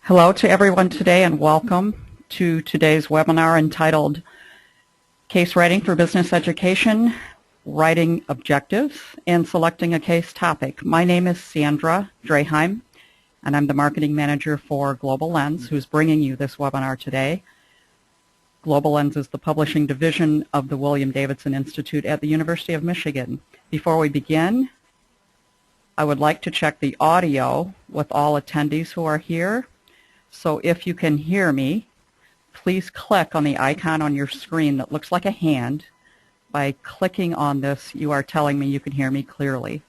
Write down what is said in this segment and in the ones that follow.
Hello to everyone today and welcome to today's webinar entitled Case Writing for Business Education, Writing Objectives, and Selecting a Case Topic. My name is Sandra Draheim, and I'm the Marketing Manager for GlobaLens, who's bringing you this webinar today. GlobaLens is the publishing division of the William Davidson Institute at the University of Michigan. Before we begin, I would like to check the audio with all attendees who are here. So if you can hear me, please click on the icon on your screen that looks like a hand. By clicking on this, you are telling me you can hear me clearly.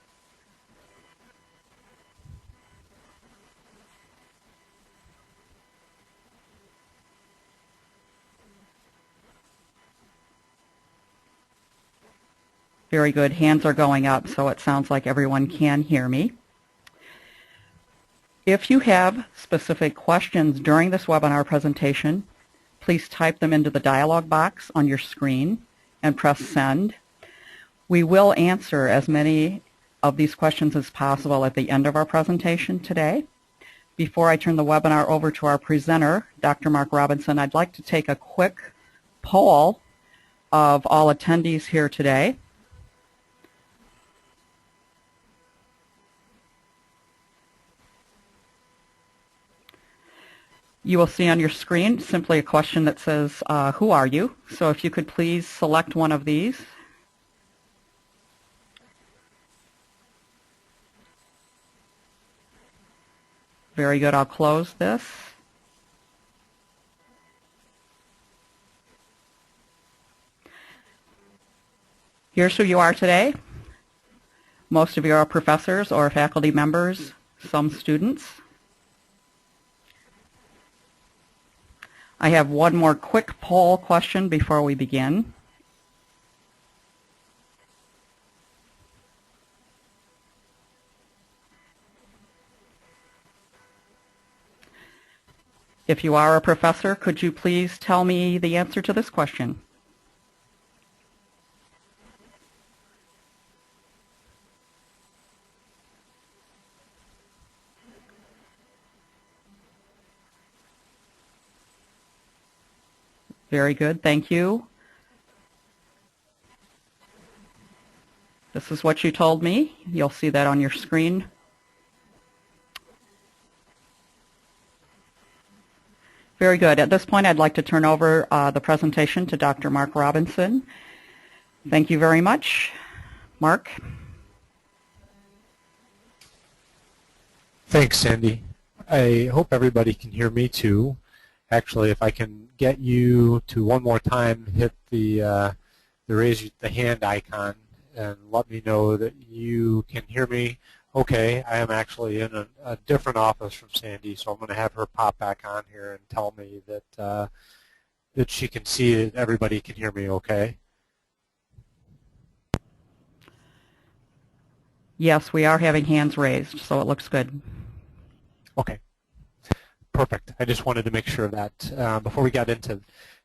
Very good. Hands are going up, so it sounds like everyone can hear me. If you have specific questions during this webinar presentation, please type them into the dialog box on your screen and press send. We will answer as many of these questions as possible at the end of our presentation today. Before I turn the webinar over to our presenter, Dr. Marc Robinson, I'd like to take a quick poll of all attendees here today. You will see on your screen simply a question that says, who are you? So if you could please select one of these. Very good. I'll close this. Here's who you are today. Most of you are professors or faculty members, some students. I have one more quick poll question before we begin. If you are a professor, could you please tell me the answer to this question? Very good, thank you. This is what you told me. You'll see that on your screen. Very good. At this point, I'd like to turn over the presentation to Dr. Marc Robinson. Thank you very much. Marc? Thanks, Sandy. I hope everybody can hear me too. Actually, if I can get you to one more time hit the raise the hand icon and let me know that you can hear me. Okay, I am actually in a different office from Sandy, so I'm going to have her pop back on here and tell me that that she can see that everybody can hear me okay. Yes, we are having hands raised, so it looks good. Okay. Perfect. I just wanted to make sure of that before we got into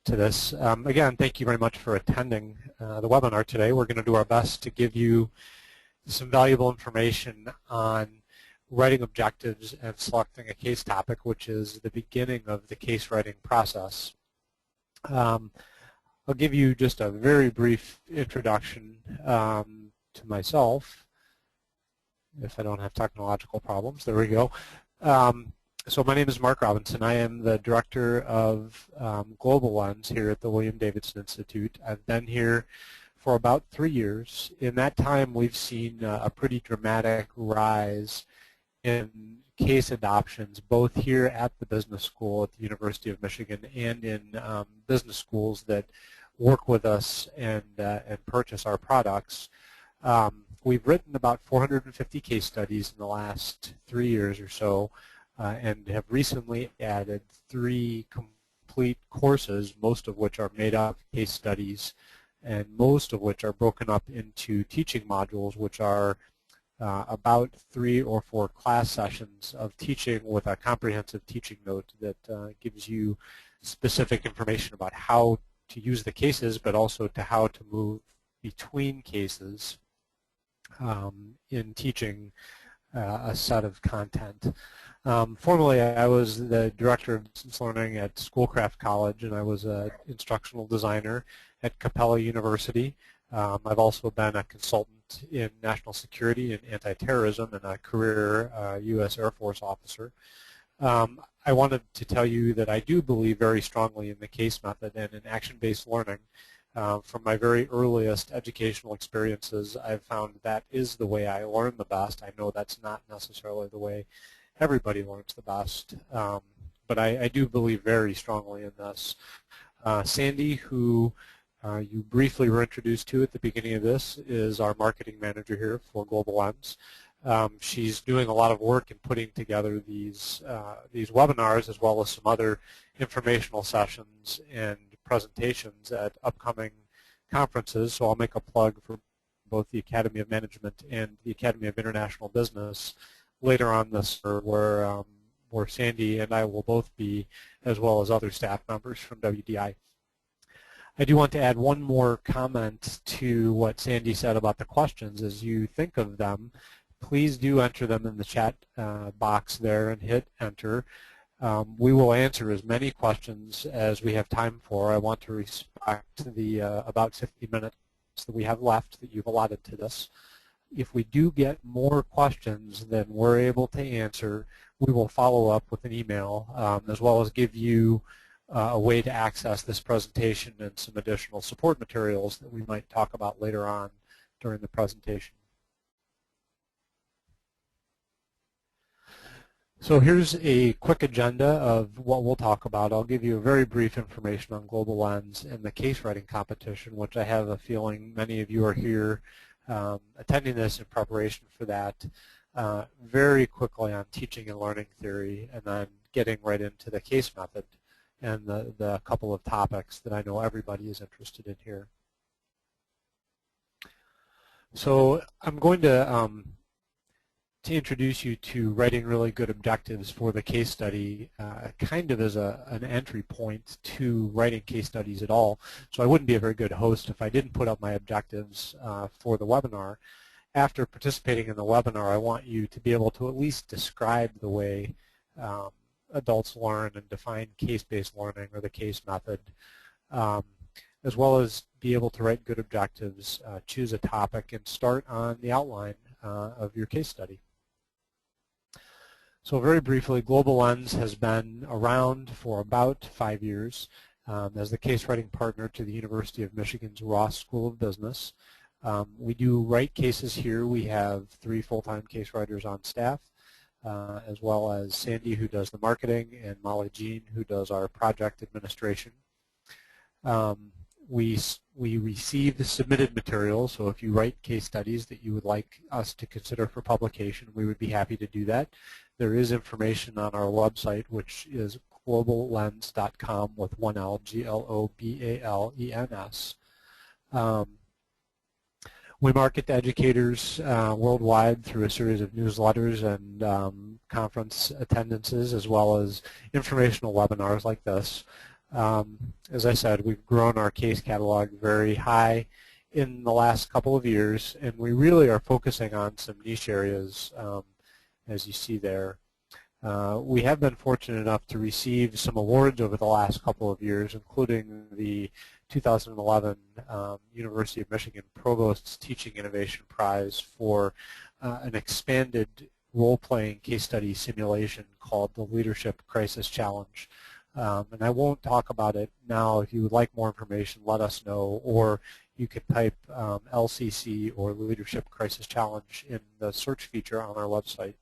this. Again, thank you very much for attending the webinar today. We're going to do our best to give you some valuable information on writing objectives and selecting a case topic, which is the beginning of the case writing process. I'll give you just a very brief introduction to myself, if I don't have technological problems. There we go. So my name is Marc Robinson. I am the director of GlobaLens here at the William Davidson Institute. I've been here for about 3 years. In that time, we've seen a pretty dramatic rise in case adoptions, both here at the business school at the University of Michigan and in business schools that work with us and purchase our products. We've written about 450 case studies in the last 3 years or so. And have recently added 3 complete courses, most of which are made up case studies, and most of which are broken up into teaching modules, which are about 3 or 4 class sessions of teaching with a comprehensive teaching note that gives you specific information about how to use the cases, but also to how to move between cases in teaching a set of content. Formerly, I was the Director of Distance Learning at Schoolcraft College, and I was an instructional designer at Capella University. I've also been a consultant in national security and anti-terrorism and a career U.S. Air Force officer. I wanted to tell you that I do believe very strongly in the case method and in action-based learning. From my very earliest educational experiences, I've found that is the way I learn the best. I know that's not necessarily the way everybody learns the best, but I do believe very strongly in this. Sandy, who you briefly were introduced to at the beginning of this, is our marketing manager here for GlobaLens. She's doing a lot of work in putting together these webinars as well as some other informational sessions and presentations at upcoming conferences. So I'll make a plug for both the Academy of Management and the Academy of International Business later on this year, where Sandy and I will both be, as well as other staff members from WDI. I do want to add one more comment to what Sandy said about the questions. As you think of them, please do enter them in the chat box there and hit enter. We will answer as many questions as we have time for. I want to respect the about 50 minutes that we have left that you've allotted to this. If we do get more questions than we're able to answer, we will follow up with an email as well as give you a way to access this presentation and some additional support materials that we might talk about later on during the presentation. So here's a quick agenda of what we'll talk about. I'll give you a very brief information on GlobaLens and the case writing competition, which I have a feeling many of you are here attending this in preparation for that. Very quickly on teaching and learning theory, and then getting right into the case method and the couple of topics that I know everybody is interested in here. So I'm going to introduce you to writing really good objectives for the case study, kind of as an entry point to writing case studies at all. So I wouldn't be a very good host if I didn't put up my objectives for the webinar. After participating in the webinar, I want you to be able to at least describe the way adults learn and define case-based learning or the case method, as well as be able to write good objectives, choose a topic, and start on the outline of your case study. So very briefly, GlobaLens has been around for about 5 years as the case writing partner to the University of Michigan's Ross School of Business. We do write cases here. We have 3 full-time case writers on staff, as well as Sandy, who does the marketing, and Molly Jean, who does our project administration. We receive the submitted material, so if you write case studies that you would like us to consider for publication, we would be happy to do that. There is information on our website, which is globalens.com with one L, G-L-O-B-A-L-E-N-S. We market to educators worldwide through a series of newsletters and conference attendances, as well as informational webinars like this. As I said, we've grown our case catalog very high in the last couple of years, and we really are focusing on some niche areas, as you see there. We have been fortunate enough to receive some awards over the last couple of years, including the 2011 University of Michigan Provost's Teaching Innovation Prize for an expanded role-playing case study simulation called the Leadership Crisis Challenge. And I won't talk about it now. If you would like more information, let us know, or you can type LCC or Leadership Crisis Challenge in the search feature on our website.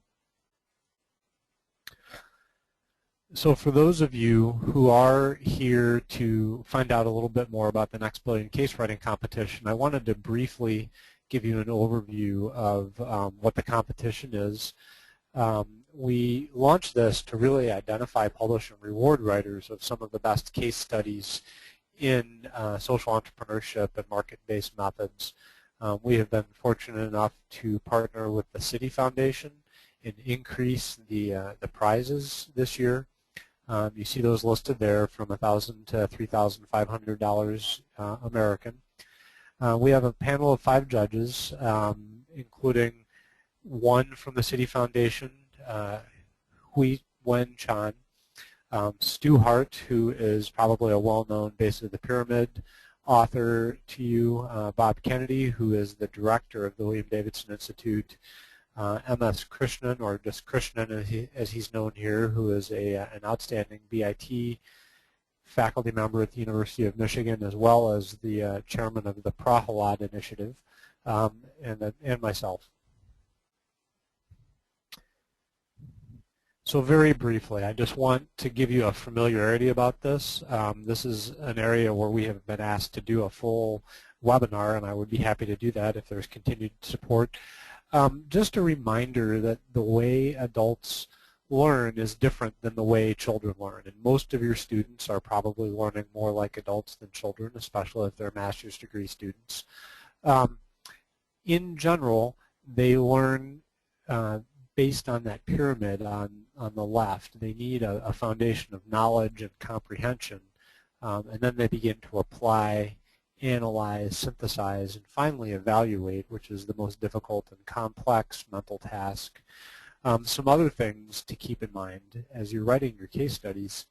So for those of you who are here to find out a little bit more about the Next Billion Case Writing Competition, I wanted to briefly give you an overview of what the competition is. We launched this to really identify, publish, and reward writers of some of the best case studies in social entrepreneurship and market-based methods. We have been fortunate enough to partner with the City Foundation and increase the prizes this year. You see those listed there from $1,000 to $3,500 American. We have a panel of 5 judges, including one from the City Foundation, Hui Wen Chan, Stu Hart, who is probably a well-known Base of the Pyramid author to you, Bob Kennedy, who is the director of the William Davidson Institute, M.S. Krishnan, or just Krishnan as he's known here, who is an outstanding BIT faculty member at the University of Michigan, as well as the chairman of the Prahalad Initiative, and myself. So very briefly, I just want to give you a familiarity about this. This is an area where we have been asked to do a full webinar, and I would be happy to do that if there's continued support. Just a reminder that the way adults learn is different than the way children learn, and most of your students are probably learning more like adults than children, especially if they're master's degree students. In general, they learn based on that pyramid on the left. They need a foundation of knowledge and comprehension, and then they begin to apply, analyze, synthesize, and finally evaluate, which is the most difficult and complex mental task. Some other things to keep in mind as you're writing your case studies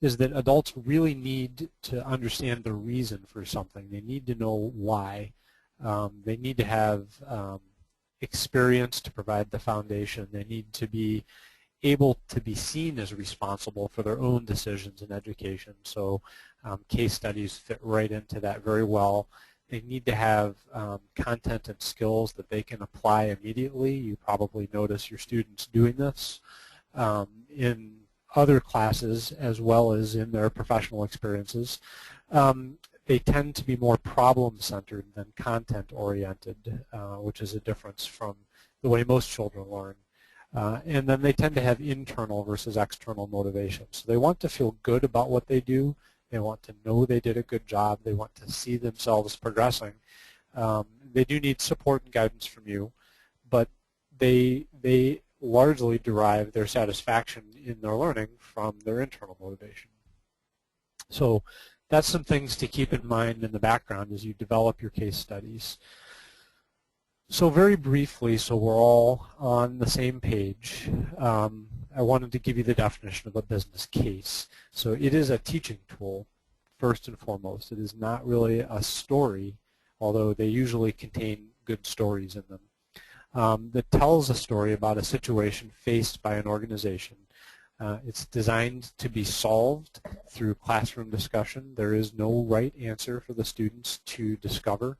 is that adults really need to understand the reason for something. They need to know why. They need to have experience to provide the foundation. They need to be able to be seen as responsible for their own decisions in education. So case studies fit right into that very well. They need to have content and skills that they can apply immediately. You probably notice your students doing this in other classes as well as in their professional experiences. They tend to be more problem-centered than content-oriented, which is a difference from the way most children learn. And then they tend to have internal versus external motivation. So they want to feel good about what they do. They want to know they did a good job. They want to see themselves progressing. They do need support and guidance from you, but they largely derive their satisfaction in their learning from their internal motivation. So that's some things to keep in mind in the background as you develop your case studies. So very briefly, so we're all on the same page, I wanted to give you the definition of a business case. So it is a teaching tool, first and foremost. It is not really a story, although they usually contain good stories in them, that tells a story about a situation faced by an organization. It's designed to be solved through classroom discussion. There is no right answer for the students to discover.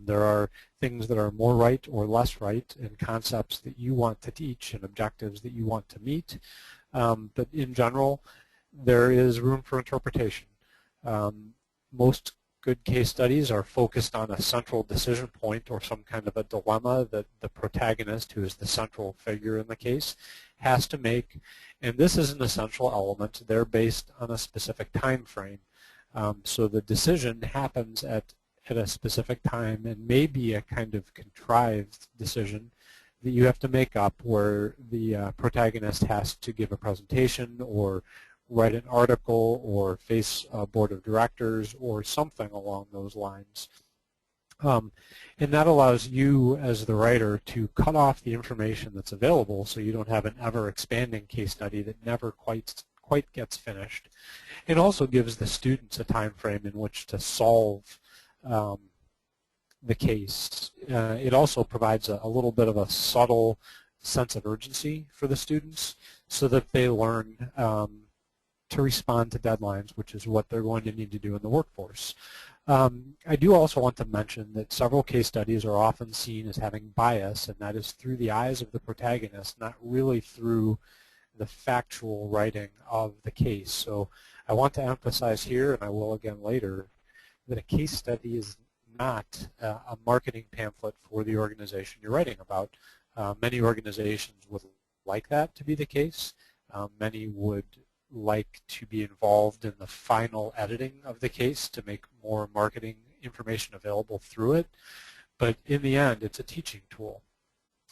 There are things that are more right or less right, and concepts that you want to teach and objectives that you want to meet. But in general, there is room for interpretation. Most good case studies are focused on a central decision point or some kind of a dilemma that the protagonist, who is the central figure in the case, has to make. And this is an essential element. They're based on a specific time frame. So the decision happens at a specific time and may be a kind of contrived decision that you have to make up, where the protagonist has to give a presentation or write an article or face a board of directors or something along those lines. And that allows you as the writer to cut off the information that's available so you don't have an ever-expanding case study that never quite gets finished. It also gives the students a time frame in which to solve the case. It also provides a little bit of a subtle sense of urgency for the students so that they learn to respond to deadlines, which is what they're going to need to do in the workforce. I do also want to mention that several case studies are often seen as having bias, and that is through the eyes of the protagonist, not really through the factual writing of the case. So I want to emphasize here, and I will again later, that a case study is not a marketing pamphlet for the organization you're writing about. Many organizations would like that to be the case. Many would like to be involved in the final editing of the case to make more marketing information available through it. But in the end, it's a teaching tool.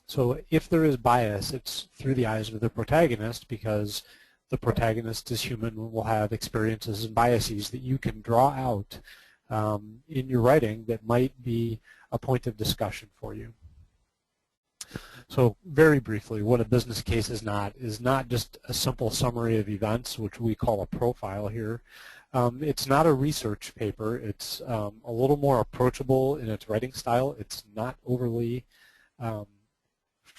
So if there is bias, it's through the eyes of the protagonist, because the protagonist is human and will have experiences and biases that you can draw out in your writing that might be a point of discussion for you. So very briefly, what a business case is not just a simple summary of events, which we call a profile here. It's not a research paper. It's a little more approachable in its writing style. It's not overly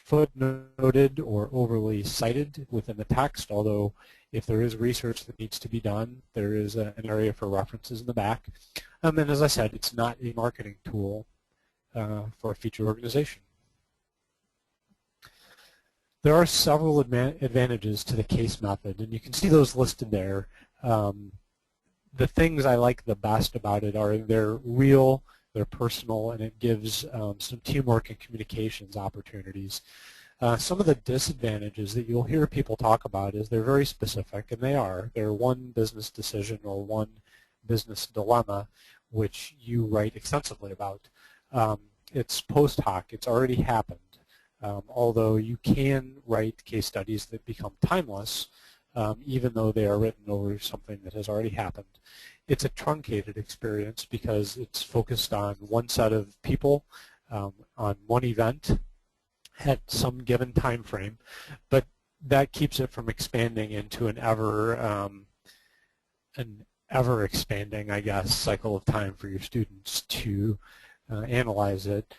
footnoted or overly cited within the text, although if there is research that needs to be done, there is an area for references in the back. And as I said, it's not a marketing tool for a feature organization. There are several advantages to the case method, and you can see those listed there. The things I like the best about it are they're real, they're personal, and it gives some teamwork and communications opportunities. Some of the disadvantages that you'll hear people talk about is they're very specific, and they are. They're one business decision or one business dilemma, which you write extensively about. It's post hoc. It's already happened. Although you can write case studies that become timeless, even though they are written over something that has already happened. It's a truncated experience because it's focused on one set of people, on one event at some given time frame, but that keeps it from expanding into an ever expanding, I guess, cycle of time for your students to analyze it.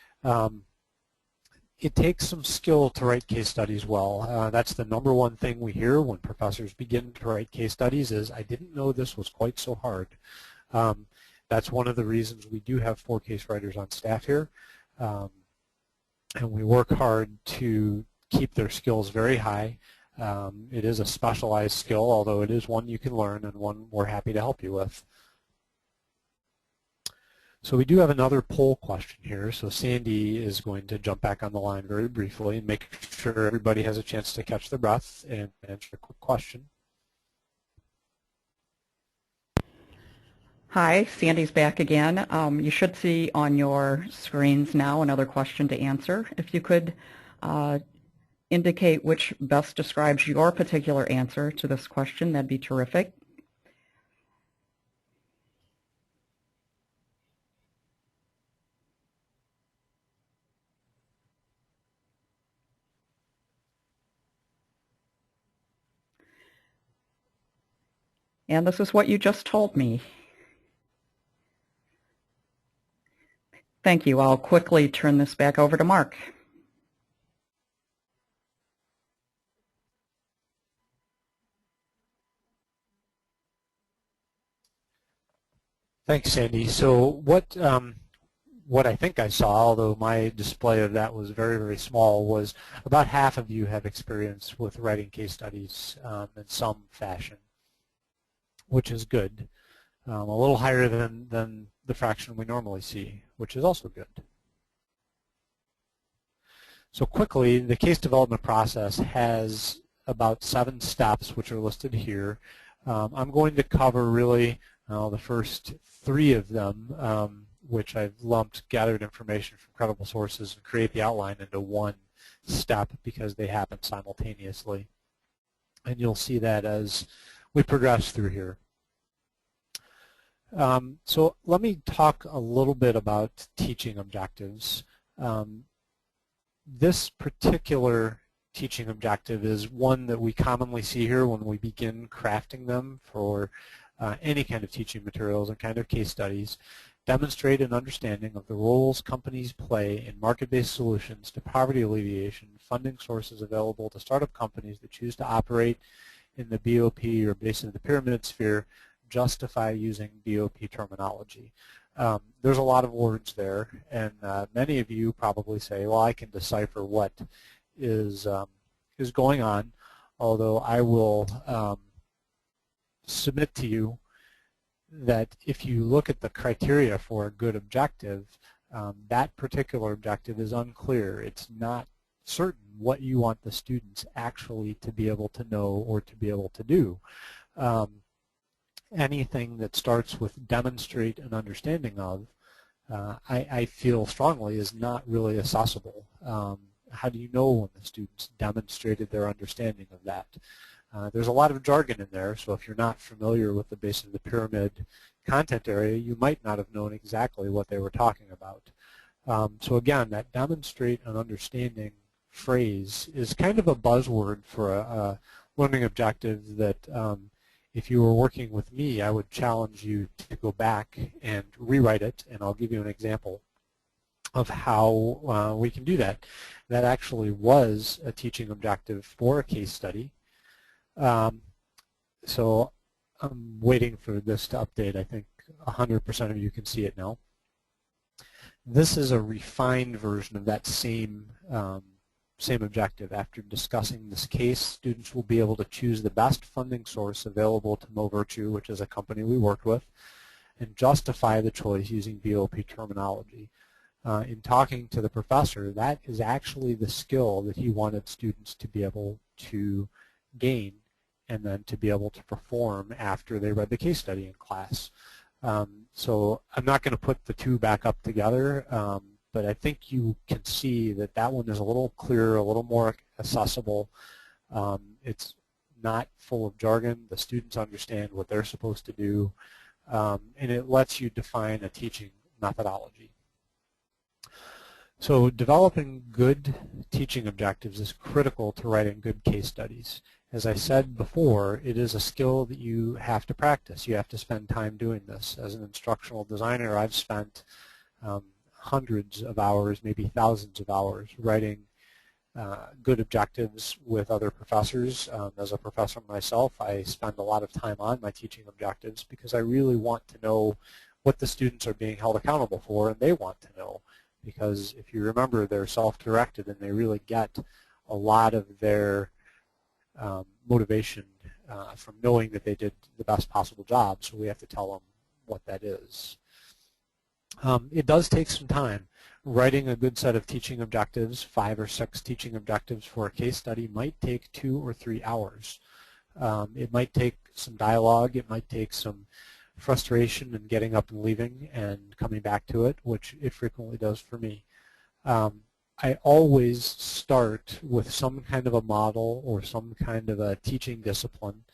It takes some skill to write case studies well. That's the #1 thing we hear when professors begin to write case studies is, I didn't know this was quite so hard. That's one of the reasons we do have 4 case writers on staff here. And we work hard to keep their skills very high. It is a specialized skill, although it is one you can learn and one we're happy to help you with. So we do have another poll question here, so Sandy is going to jump back on the line very briefly and make sure everybody has a chance to catch their breath and answer a quick question. Hi, Sandy's back again. You should see on your screens now another question to answer. If you could indicate which best describes your particular answer to this question, that'd be terrific. And this is what you just told me. Thank you. I'll quickly turn this back over to Mark. Thanks, Sandy. So what I think I saw, although my display of that was very, very small, was about half of you have experience with writing case studies in some fashion, which is good. A little higher than the fraction we normally see, which is also good. So quickly, the case development process has about 7 steps, which are listed here. I'm going to cover really the first 3 of them, which I've lumped gathered information from credible sources and create the outline into one step because they happen simultaneously. And you'll see that as we progress through here. So let me talk a little bit about teaching objectives. This particular teaching objective is one that we commonly see here when we begin crafting them for any kind of teaching materials and kind of case studies. Demonstrate an understanding of the roles companies play in market-based solutions to poverty alleviation, funding sources available to startup companies that choose to operate in the BOP or base of the pyramid sphere, justify using BOP terminology. There's a lot of words there, and many of you probably say, well, I can decipher what is going on, although I will submit to you that if you look at the criteria for a good objective, that particular objective is unclear. It's not certain what you want the students actually to be able to know or to be able to do. Anything that starts with demonstrate an understanding of, I feel strongly is not really accessible. How do you know when the students demonstrated their understanding of that? There's a lot of jargon in there, so if you're not familiar with the base of the pyramid content area, you might not have known exactly what they were talking about. So again, that demonstrate an understanding phrase is kind of a buzzword for a learning objective that if you were working with me, I would challenge you to go back and rewrite it, and I'll give you an example of how we can do that. That actually was a teaching objective for a case study. So I'm waiting for this to update. I think 100% of you can see it now. This is a refined version of that same objective. After discussing this case, students will be able to choose the best funding source available to MoVirtue, which is a company we worked with, and justify the choice using BOP terminology. In talking to the professor, that is actually the skill that he wanted students to be able to gain and then to be able to perform after they read the case study in class. So I'm not going to put the two back up together, but I think you can see that that one is a little clearer, a little more accessible. It's not full of jargon. The students understand what they're supposed to do, and it lets you define a teaching methodology. So developing good teaching objectives is critical to writing good case studies. As I said before, it is a skill that you have to practice. You have to spend time doing this. As an instructional designer, I've spent hundreds of hours, maybe thousands of hours, writing good objectives with other professors. As a professor myself, I spend a lot of time on my teaching objectives because I really want to know what the students are being held accountable for, and they want to know. Because if you remember, they're self-directed and they really get a lot of their motivation from knowing that they did the best possible job, so we have to tell them what that is. It does take some time. Writing a good set of teaching objectives, 5 or 6 teaching objectives for a case study, might take 2 or 3 hours. It might take some dialogue, it might take some frustration and getting up and leaving and coming back to it, which it frequently does for me. I always start with some kind of a model or some kind of a teaching discipline,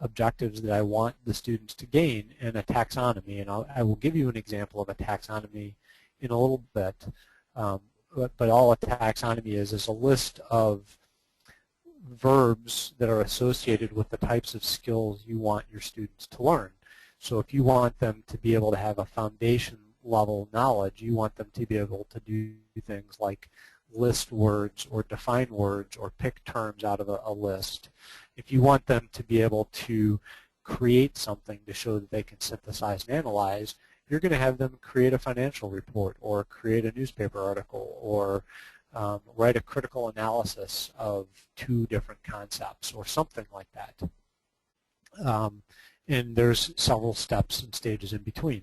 objectives that I want the students to gain, and a taxonomy. And I will give you an example of a taxonomy in a little bit. But all a taxonomy is a list of verbs that are associated with the types of skills you want your students to learn. So if you want them to be able to have a foundation level knowledge, you want them to be able to do things like list words or define words or pick terms out of a list. If you want them to be able to create something to show that they can synthesize and analyze, you're going to have them create a financial report or create a newspaper article or write a critical analysis of 2 different concepts or something like that. And there's several steps and stages in between.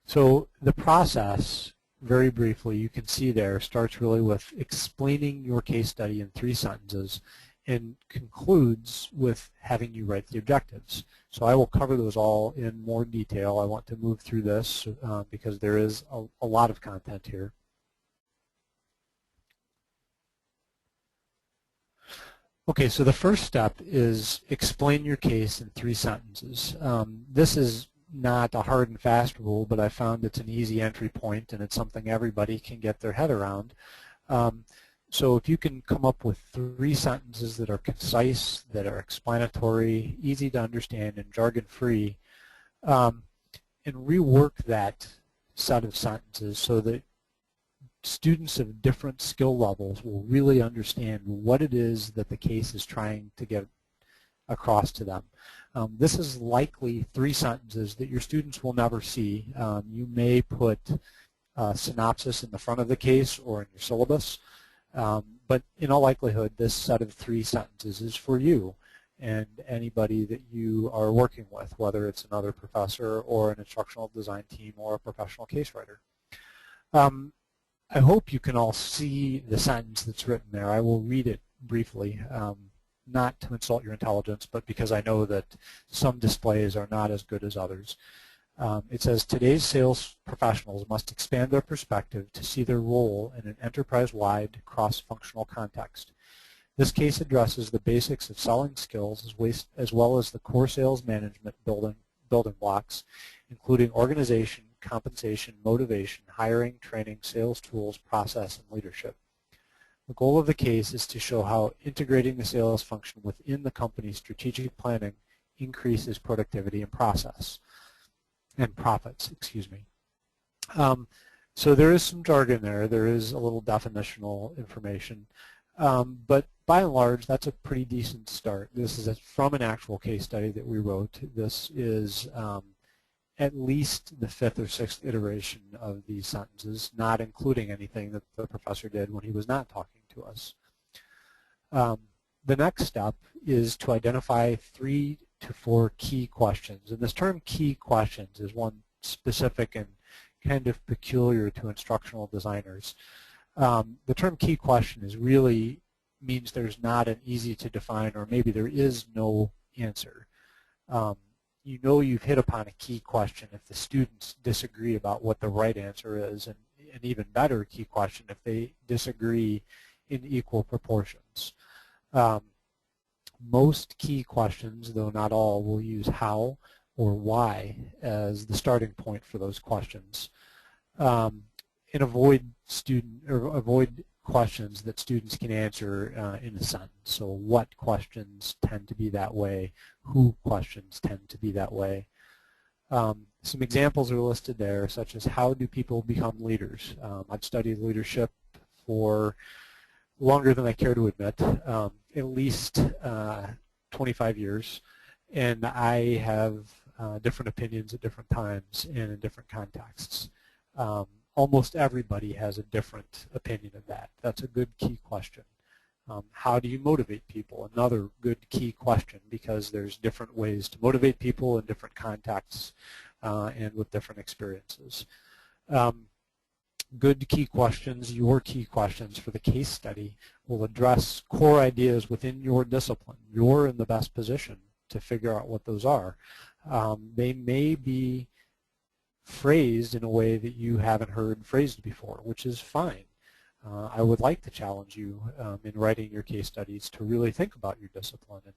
So the process, very briefly, you can see there, starts really with explaining your case study in 3 sentences and concludes with having you write the objectives. So I will cover those all in more detail. I want to move through this because there is a lot of content here. Okay, so the first step is explain your case in 3 sentences. This is not a hard and fast rule, but I found it's an easy entry point and it's something everybody can get their head around. So if you can come up with 3 sentences that are concise, that are explanatory, easy to understand, and jargon-free, and rework that set of sentences so that students of different skill levels will really understand what it is that the case is trying to get across to them. This is likely 3 sentences that your students will never see. You may put a synopsis in the front of the case or in your syllabus, but in all likelihood this set of 3 sentences is for you and anybody that you are working with, whether it's another professor or an instructional design team or a professional case writer. I hope you can all see the sentence that's written there. I will read it briefly, not to insult your intelligence, but because I know that some displays are not as good as others. It says, today's sales professionals must expand their perspective to see their role in an enterprise-wide cross-functional context. This case addresses the basics of selling skills as well as the core sales management building blocks, including organization, compensation, motivation, hiring, training, sales tools, process, and leadership. The goal of the case is to show how integrating the sales function within the company's strategic planning increases productivity and profits. So there is some jargon there. There is a little definitional information. But by and large, that's a pretty decent start. This is from an actual case study that we wrote. This is at least the 5th or 6th iteration of these sentences, not including anything that the professor did when he was not talking to us. The next step is to identify 3 to 4 key questions. And this term key questions is one specific and kind of peculiar to instructional designers. The term key question is really means there's not an easy to define, or maybe there is no answer. You know you've hit upon a key question if the students disagree about what the right answer is, and an even better key question if they disagree in equal proportions. Most key questions, though not all, will use how or why as the starting point for those questions, and avoid questions that students can answer in a sentence. So what questions tend to be that way? Who questions tend to be that way? Some examples are listed there, such as how do people become leaders? I've studied leadership for longer than I care to admit, at least 25 years, and I have different opinions at different times and in different contexts. Almost everybody has a different opinion of that. That's a good key question. How do you motivate people? Another good key question, because there's different ways to motivate people in different contexts and with different experiences. Good key questions, your key questions for the case study, will address core ideas within your discipline. You're in the best position to figure out what those are. They may be phrased in a way that you haven't heard phrased before, which is fine. I would like to challenge you in writing your case studies to really think about your discipline and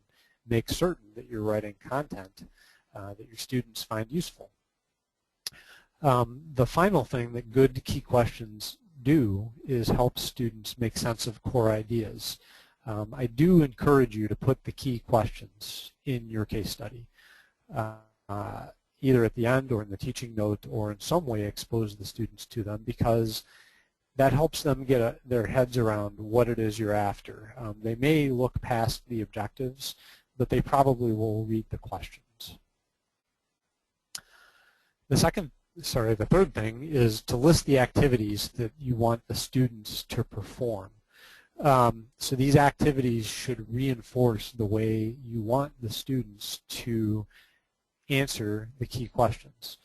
make certain that you're writing content that your students find useful. The final thing that good key questions do is help students make sense of core ideas. I do encourage you to put the key questions in your case study, either at the end or in the teaching note, or in some way expose the students to them, because that helps them get their heads around what it is you're after. They may look past the objectives, but they probably will read the questions. The third thing is to list the activities that you want the students to perform. So these activities should reinforce the way you want the students to answer the key questions.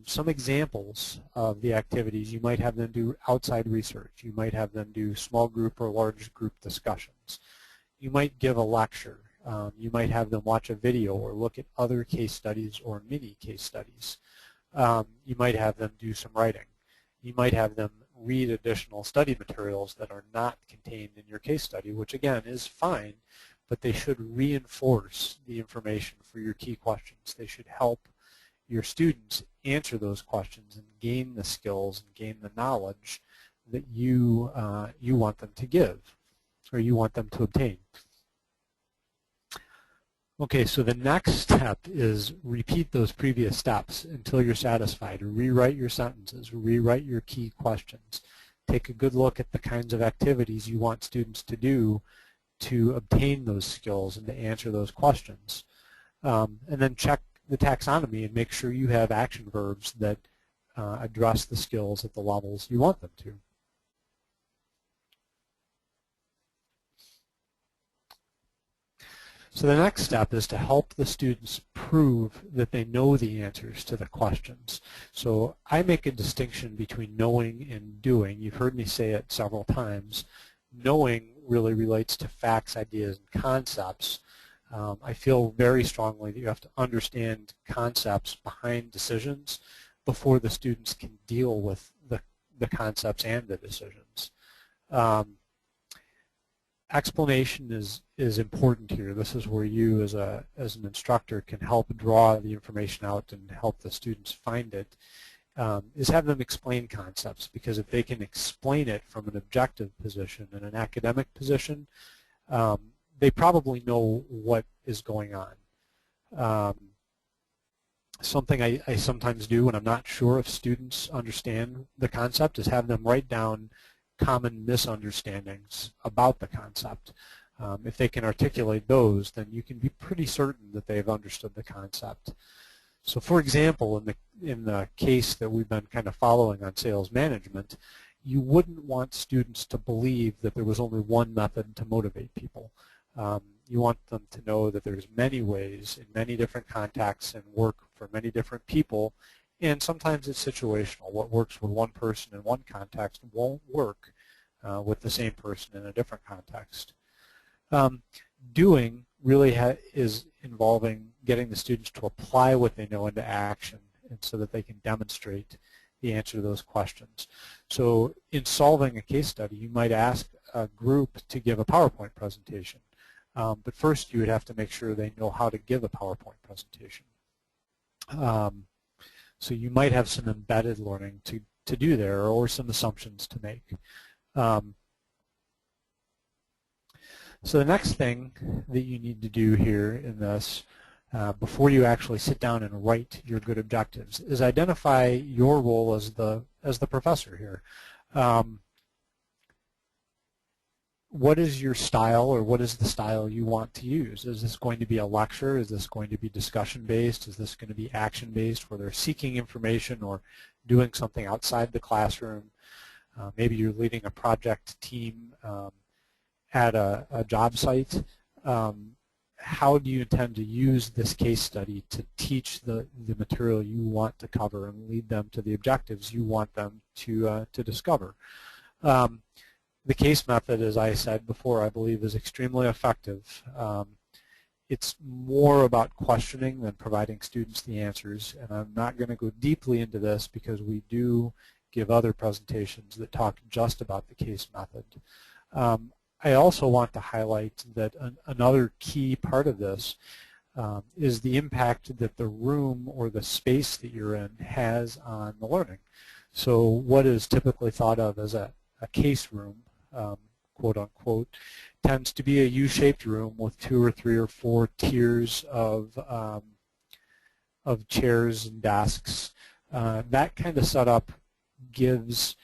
Some examples of the activities: you might have them do outside research. You might have them do small group or large group discussions. You might give a lecture. You might have them watch a video or look at other case studies or mini case studies. You might have them do some writing. You might have them read additional study materials that are not contained in your case study, which again is fine, but they should reinforce the information for your key questions. They should help your students answer those questions and gain the skills and gain the knowledge that you want them to give, or you want them to obtain. Okay, so the next step is repeat those previous steps until you're satisfied. Rewrite your sentences, rewrite your key questions. Take a good look at the kinds of activities you want students to do to obtain those skills and to answer those questions. And then check the taxonomy and make sure you have action verbs that address the skills at the levels you want them to. So the next step is to help the students prove that they know the answers to the questions. So I make a distinction between knowing and doing. You've heard me say it several times. Knowing really relates to facts, ideas, and concepts. I feel very strongly that you have to understand concepts behind decisions before the students can deal with the concepts and the decisions. Explanation is important here. This is where you as an instructor can help draw the information out and help the students find it. is have them explain concepts, because if they can explain it from an objective position and an academic position, they probably know what is going on. Something I sometimes do when I'm not sure if students understand the concept is have them write down common misunderstandings about the concept. If they can articulate those, then you can be pretty certain that they've understood the concept. So for example, in the case that we've been kind of following on sales management, you wouldn't want students to believe that there was only one method to motivate people. You want them to know that there's many ways in many different contexts and work for many different people, and sometimes it's situational. What works with one person in one context won't work with the same person in a different context. Doing really is involving getting the students to apply what they know into action, and so that they can demonstrate the answer to those questions. So in solving a case study, you might ask a group to give a PowerPoint presentation. But first you would have to make sure they know how to give a PowerPoint presentation. So you might have some embedded learning to do there, or some assumptions to make. So the next thing that you need to do here in this, before you actually sit down and write your good objectives, is identify your role as the professor here. What is your style, or what is the style you want to use? Is this going to be a lecture? Is this going to be discussion-based? Is this going to be action-based, where they're seeking information or doing something outside the classroom? Maybe you're leading a project team at a job site. How do you intend to use this case study to teach the material you want to cover and lead them to the objectives you want them to discover? The case method, as I said before, I believe is extremely effective. It's more about questioning than providing students the answers, and I'm not going to go deeply into this because we do give other presentations that talk just about the case method. I also want to highlight that another key part of this is the impact that the room or the space that you're in has on the learning. So what is typically thought of as a case room, quote unquote, tends to be a U-shaped room with 2 or 3 or 4 tiers of chairs and desks. That kind of setup gives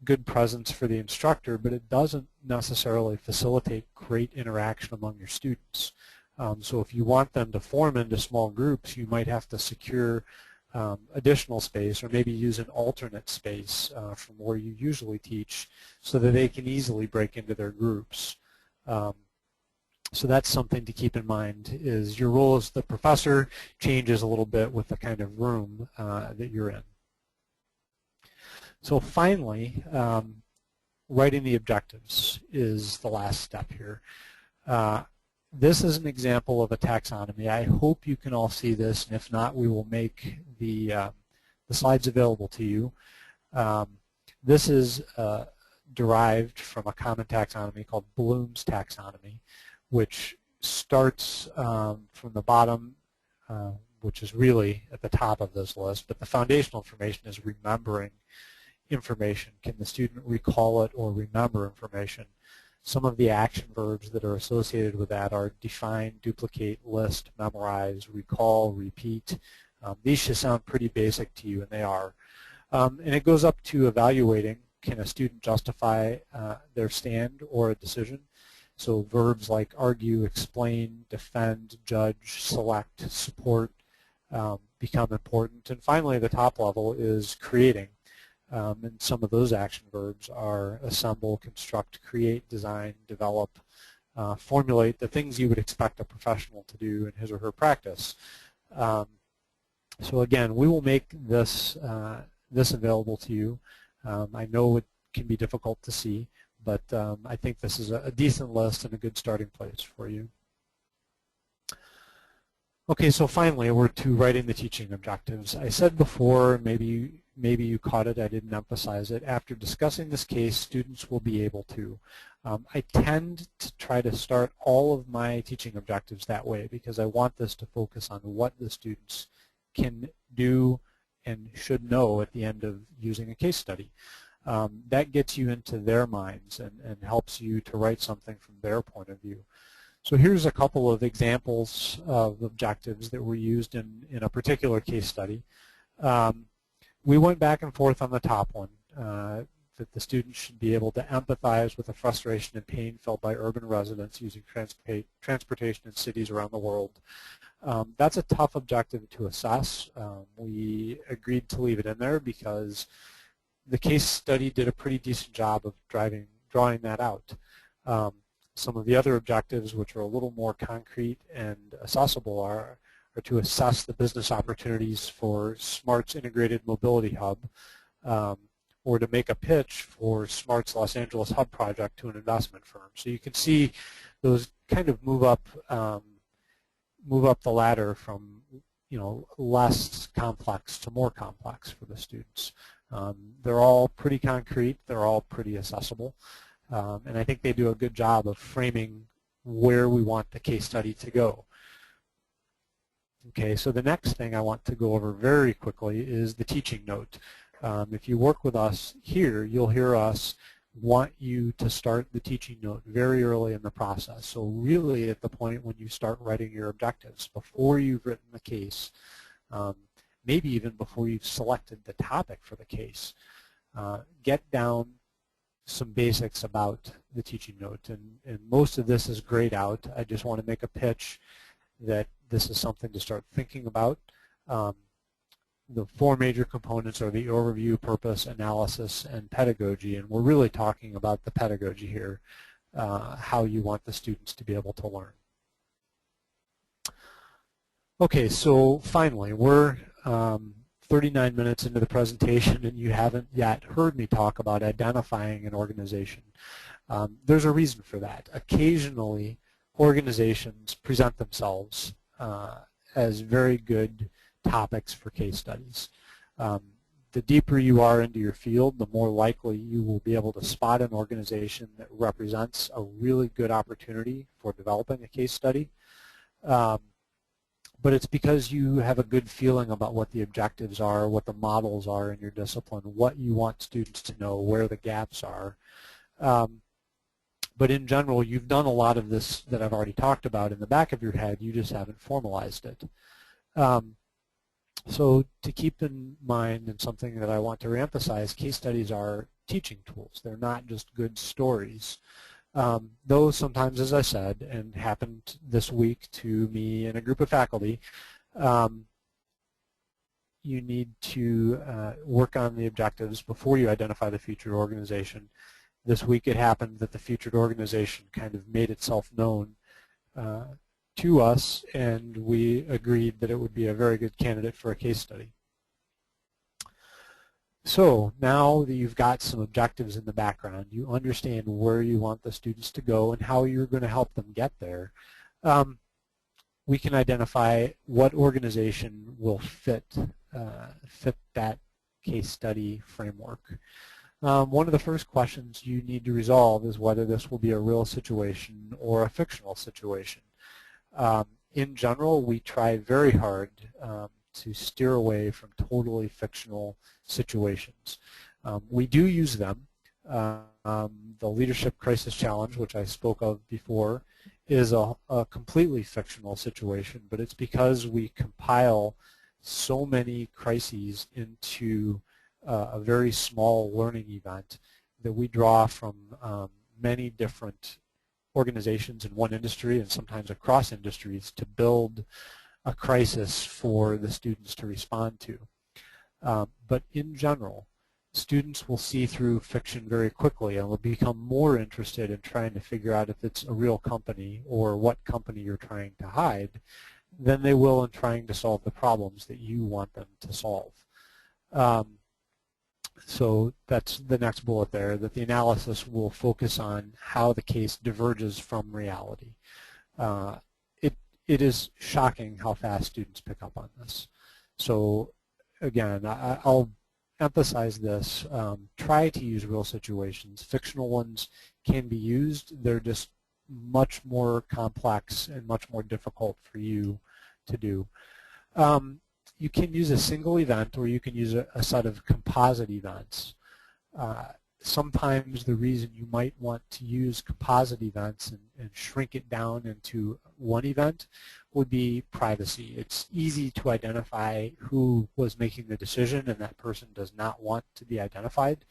good presence for the instructor, but it doesn't necessarily facilitate great interaction among your students. So if you want them to form into small groups, you might have to secure additional space, or maybe use an alternate space from where you usually teach, so that they can easily break into their groups. So that's something to keep in mind, is your role as the professor changes a little bit with the kind of room that you're in. So finally, writing the objectives is the last step here. This is an example of a taxonomy. I hope you can all see this, and if not, we will make the slides available to you. This is derived from a common taxonomy called Bloom's taxonomy, which starts from the bottom, which is really at the top of this list, but the foundational information is remembering information. Can the student recall it or remember information? Some of the action verbs that are associated with that are define, duplicate, list, memorize, recall, repeat. These should sound pretty basic to you, and they are. And it goes up to evaluating, can a student justify their stand or a decision? So verbs like argue, explain, defend, judge, select, support become important. And finally, the top level is creating. And some of those action verbs are assemble, construct, create, design, develop, formulate, the things you would expect a professional to do in his or her practice. So again, we will make this, this available to you. I know it can be difficult to see, but I think this is a decent list and a good starting place for you. Okay, so finally we're to writing the teaching objectives. I said before, maybe you caught it, I didn't emphasize it, after discussing this case, students will be able to. I tend to try to start all of my teaching objectives that way, because I want this to focus on what the students can do and should know at the end of using a case study. That gets you into their minds and helps you to write something from their point of view. So here's a couple of examples of objectives that were used in a particular case study. We went back and forth on the top one, that the students should be able to empathize with the frustration and pain felt by urban residents using transportation in cities around the world. That's a tough objective to assess. We agreed to leave it in there because the case study did a pretty decent job of drawing that out. Some of the other objectives, which are a little more concrete and accessible, are to assess the business opportunities for SMART's integrated mobility hub, or to make a pitch for SMART's Los Angeles hub project to an investment firm. So you can see those kind of move up the ladder from less complex to more complex for the students. They're all pretty concrete. They're all pretty accessible. And I think they do a good job of framing where we want the case study to go. Okay, so the next thing I want to go over very quickly is the teaching note. If you work with us here, you'll hear us want you to start the teaching note very early in the process. So really at the point when you start writing your objectives, before you've written the case, maybe even before you've selected the topic for the case, get down some basics about the teaching note. And most of this is grayed out. I just want to make a pitch that this is something to start thinking about. The four major components are the overview, purpose, analysis, and pedagogy, and we're really talking about the pedagogy here, how you want the students to be able to learn. Okay, so finally, we're 39 minutes into the presentation and you haven't yet heard me talk about identifying an organization. There's a reason for that. Occasionally, organizations present themselves as very good topics for case studies. The deeper you are into your field, the more likely you will be able to spot an organization that represents a really good opportunity for developing a case study. But it's because you have a good feeling about what the objectives are, what the models are in your discipline, what you want students to know, where the gaps are. But in general, you've done a lot of this that I've already talked about in the back of your head, you just haven't formalized it. So to keep in mind, and something that I want to reemphasize, case studies are teaching tools. They're not just good stories. Though sometimes, as I said, and happened this week to me and a group of faculty, you need to work on the objectives before you identify the featured organization. This week it happened that the featured organization kind of made itself known to us, and we agreed that it would be a very good candidate for a case study. So now that you've got some objectives in the background, you understand where you want the students to go and how you're going to help them get there, we can identify what organization will fit that case study framework. One of the first questions you need to resolve is whether this will be a real situation or a fictional situation. In general, we try very hard to steer away from totally fictional situations. We do use them. The Leadership Crisis Challenge, which I spoke of before, is a completely fictional situation, but it's because we compile so many crises into a very small learning event that we draw from many different organizations in one industry and sometimes across industries to build a crisis for the students to respond to. But in general, students will see through fiction very quickly and will become more interested in trying to figure out if it's a real company or what company you're trying to hide than they will in trying to solve the problems that you want them to solve. So that's the next bullet there, that the analysis will focus on how the case diverges from reality. It is shocking how fast students pick up on this. So again, I'll emphasize this. Try to use real situations. Fictional ones can be used. They're just much more complex and much more difficult for you to do. you can use a single event or you can use a set of composite events. Sometimes the reason you might want to use composite events and shrink it down into one event would be privacy. It's easy to identify who was making the decision, and that person does not want to be identified.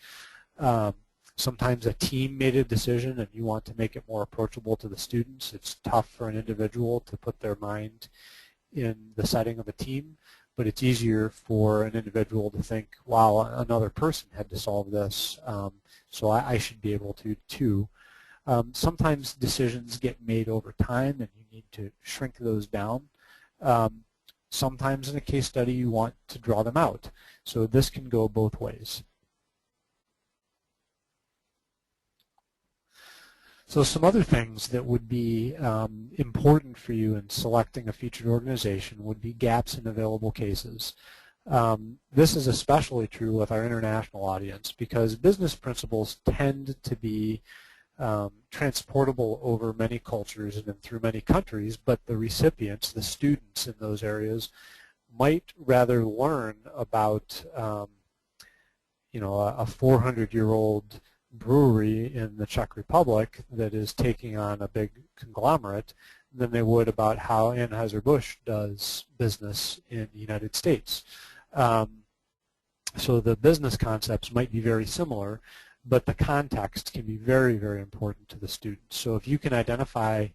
Sometimes a team made a decision and you want to make it more approachable to the students. It's tough for an individual to put their mind in the setting of a team, but it's easier for an individual to think, wow, another person had to solve this, so I should be able to too. Sometimes decisions get made over time and you need to shrink those down. Sometimes in a case study you want to draw them out. So this can go both ways. So some other things that would be important for you in selecting a featured organization would be gaps in available cases. This is especially true with our international audience because business principles tend to be transportable over many cultures and through many countries, but the recipients, the students in those areas, might rather learn about a 400-year-old brewery in the Czech Republic that is taking on a big conglomerate than they would about how Anheuser-Busch does business in the United States. So the business concepts might be very similar, but the context can be very, very important to the students. So if you can identify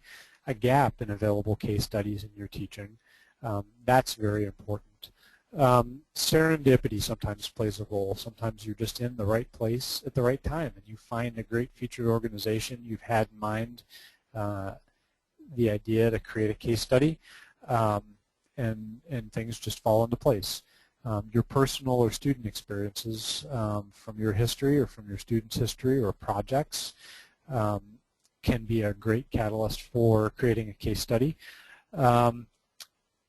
a gap in available case studies in your teaching, that's very important. Serendipity sometimes plays a role. Sometimes you're just in the right place at the right time and you find a great featured organization. You've had in mind the idea to create a case study, and things just fall into place. Your personal or student experiences from your history or from your student's history or projects can be a great catalyst for creating a case study.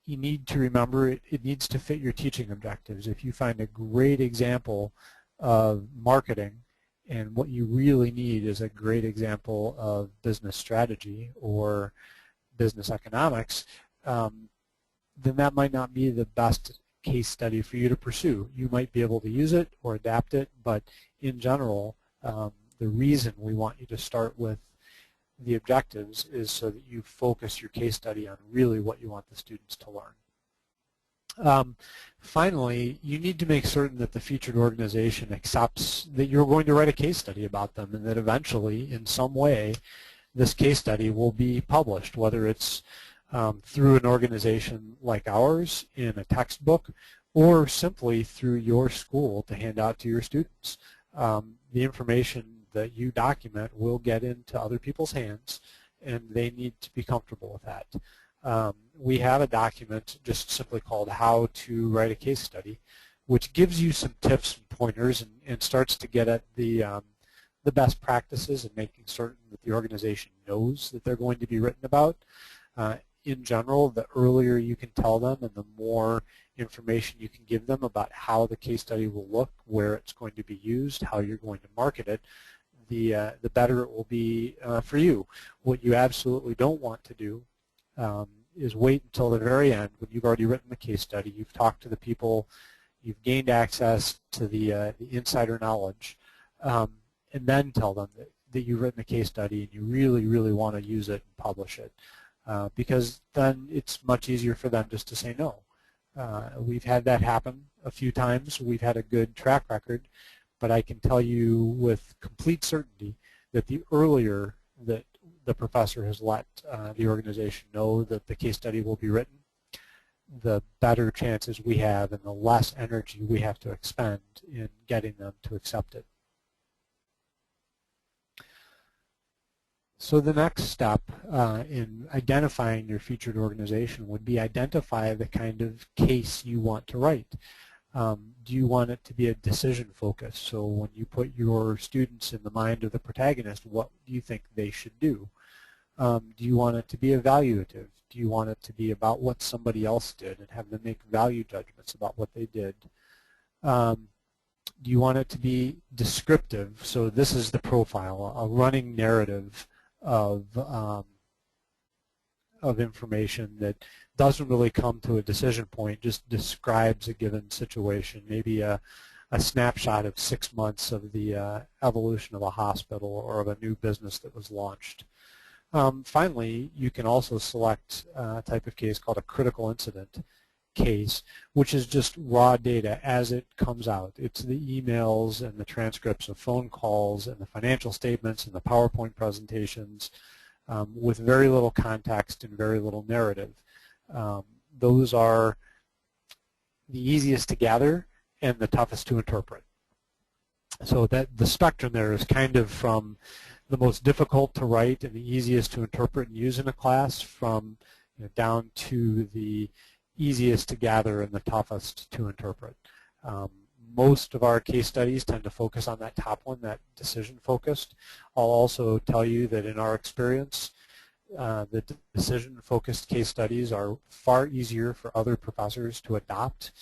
You need to remember it needs to fit your teaching objectives. If you find a great example of marketing and what you really need is a great example of business strategy or business economics, then that might not be the best case study for you to pursue. You might be able to use it or adapt it, but in general, the reason we want you to start with the objectives is so that you focus your case study on really what you want the students to learn. Finally, you need to make certain that the featured organization accepts that you're going to write a case study about them and that eventually, in some way, this case study will be published, whether it's through an organization like ours in a textbook or simply through your school to hand out to your students. The information that you document will get into other people's hands and they need to be comfortable with that. We have a document just simply called How to Write a Case Study, which gives you some tips and pointers and starts to get at the best practices and making certain that the organization knows that they're going to be written about. In general, the earlier you can tell them and the more information you can give them about how the case study will look, where it's going to be used, how you're going to market it, the better it will be for you. What you absolutely don't want to do is wait until the very end when you've already written the case study, you've talked to the people, you've gained access to the insider knowledge, and then tell them that you've written the case study and you really, really want to use it and publish it. Because then it's much easier for them just to say no. We've had that happen a few times. We've had a good track record, but I can tell you with complete certainty that the earlier that the professor has let the organization know that the case study will be written, the better chances we have and the less energy we have to expend in getting them to accept it. So the next step in identifying your featured organization would be identify the kind of case you want to write. Do you want it to be a decision focus? So when you put your students in the mind of the protagonist, what do you think they should do? Do you want it to be evaluative? Do you want it to be about what somebody else did and have them make value judgments about what they did? Do you want it to be descriptive? So this is the profile, a running narrative of information that doesn't really come to a decision point, just describes a given situation, maybe a snapshot of 6 months of the evolution of a hospital or of a new business that was launched. Finally, you can also select a type of case called a critical incident case, which is just raw data as it comes out. It's the emails and the transcripts of phone calls and the financial statements and the PowerPoint presentations with very little context and very little narrative. Those are the easiest to gather and the toughest to interpret. So that the spectrum there is kind of from the most difficult to write and the easiest to interpret and use in a class, from down to the easiest to gather and the toughest to interpret. Most of our case studies tend to focus on that top one, that decision-focused. I'll also tell you that in our experience, the decision-focused case studies are far easier for other professors to adopt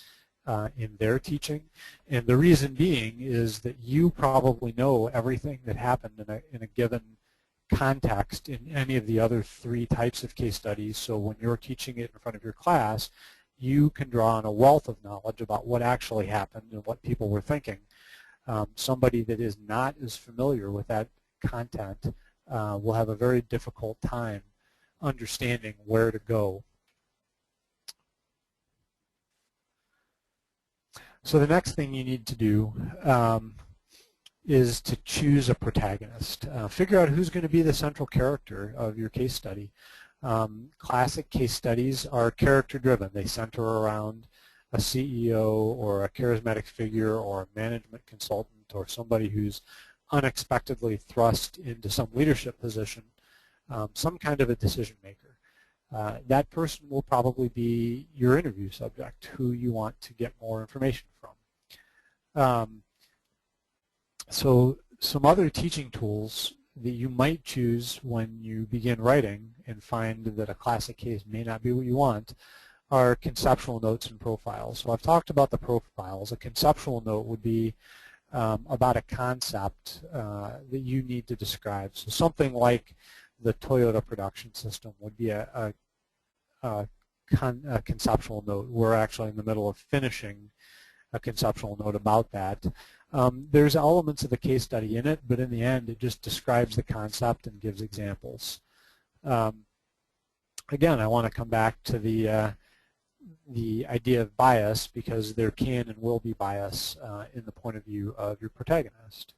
in their teaching. And the reason being is that you probably know everything that happened in a given context in any of the other 3 types of case studies. So when you're teaching it in front of your class, you can draw on a wealth of knowledge about what actually happened and what people were thinking. Somebody that is not as familiar with that content will have a very difficult time understanding where to go. So the next thing you need to do is to choose a protagonist. Figure out who's going to be the central character of your case study. Classic case studies are character-driven. They center around a CEO or a charismatic figure or a management consultant or somebody who's unexpectedly thrust into some leadership position, some kind of a decision maker. That person will probably be your interview subject, who you want to get more information from. So some other teaching tools that you might choose when you begin writing and find that a classic case may not be what you want are conceptual notes and profiles. So I've talked about the profiles. A conceptual note would be about a concept that you need to describe. So something like the Toyota production system would be a conceptual note. We're actually in the middle of finishing a conceptual note about that. There's elements of the case study in it, but in the end it just describes the concept and gives examples. Again, I want to come back to the idea of bias, because there can and will be bias in the point of view of your protagonist.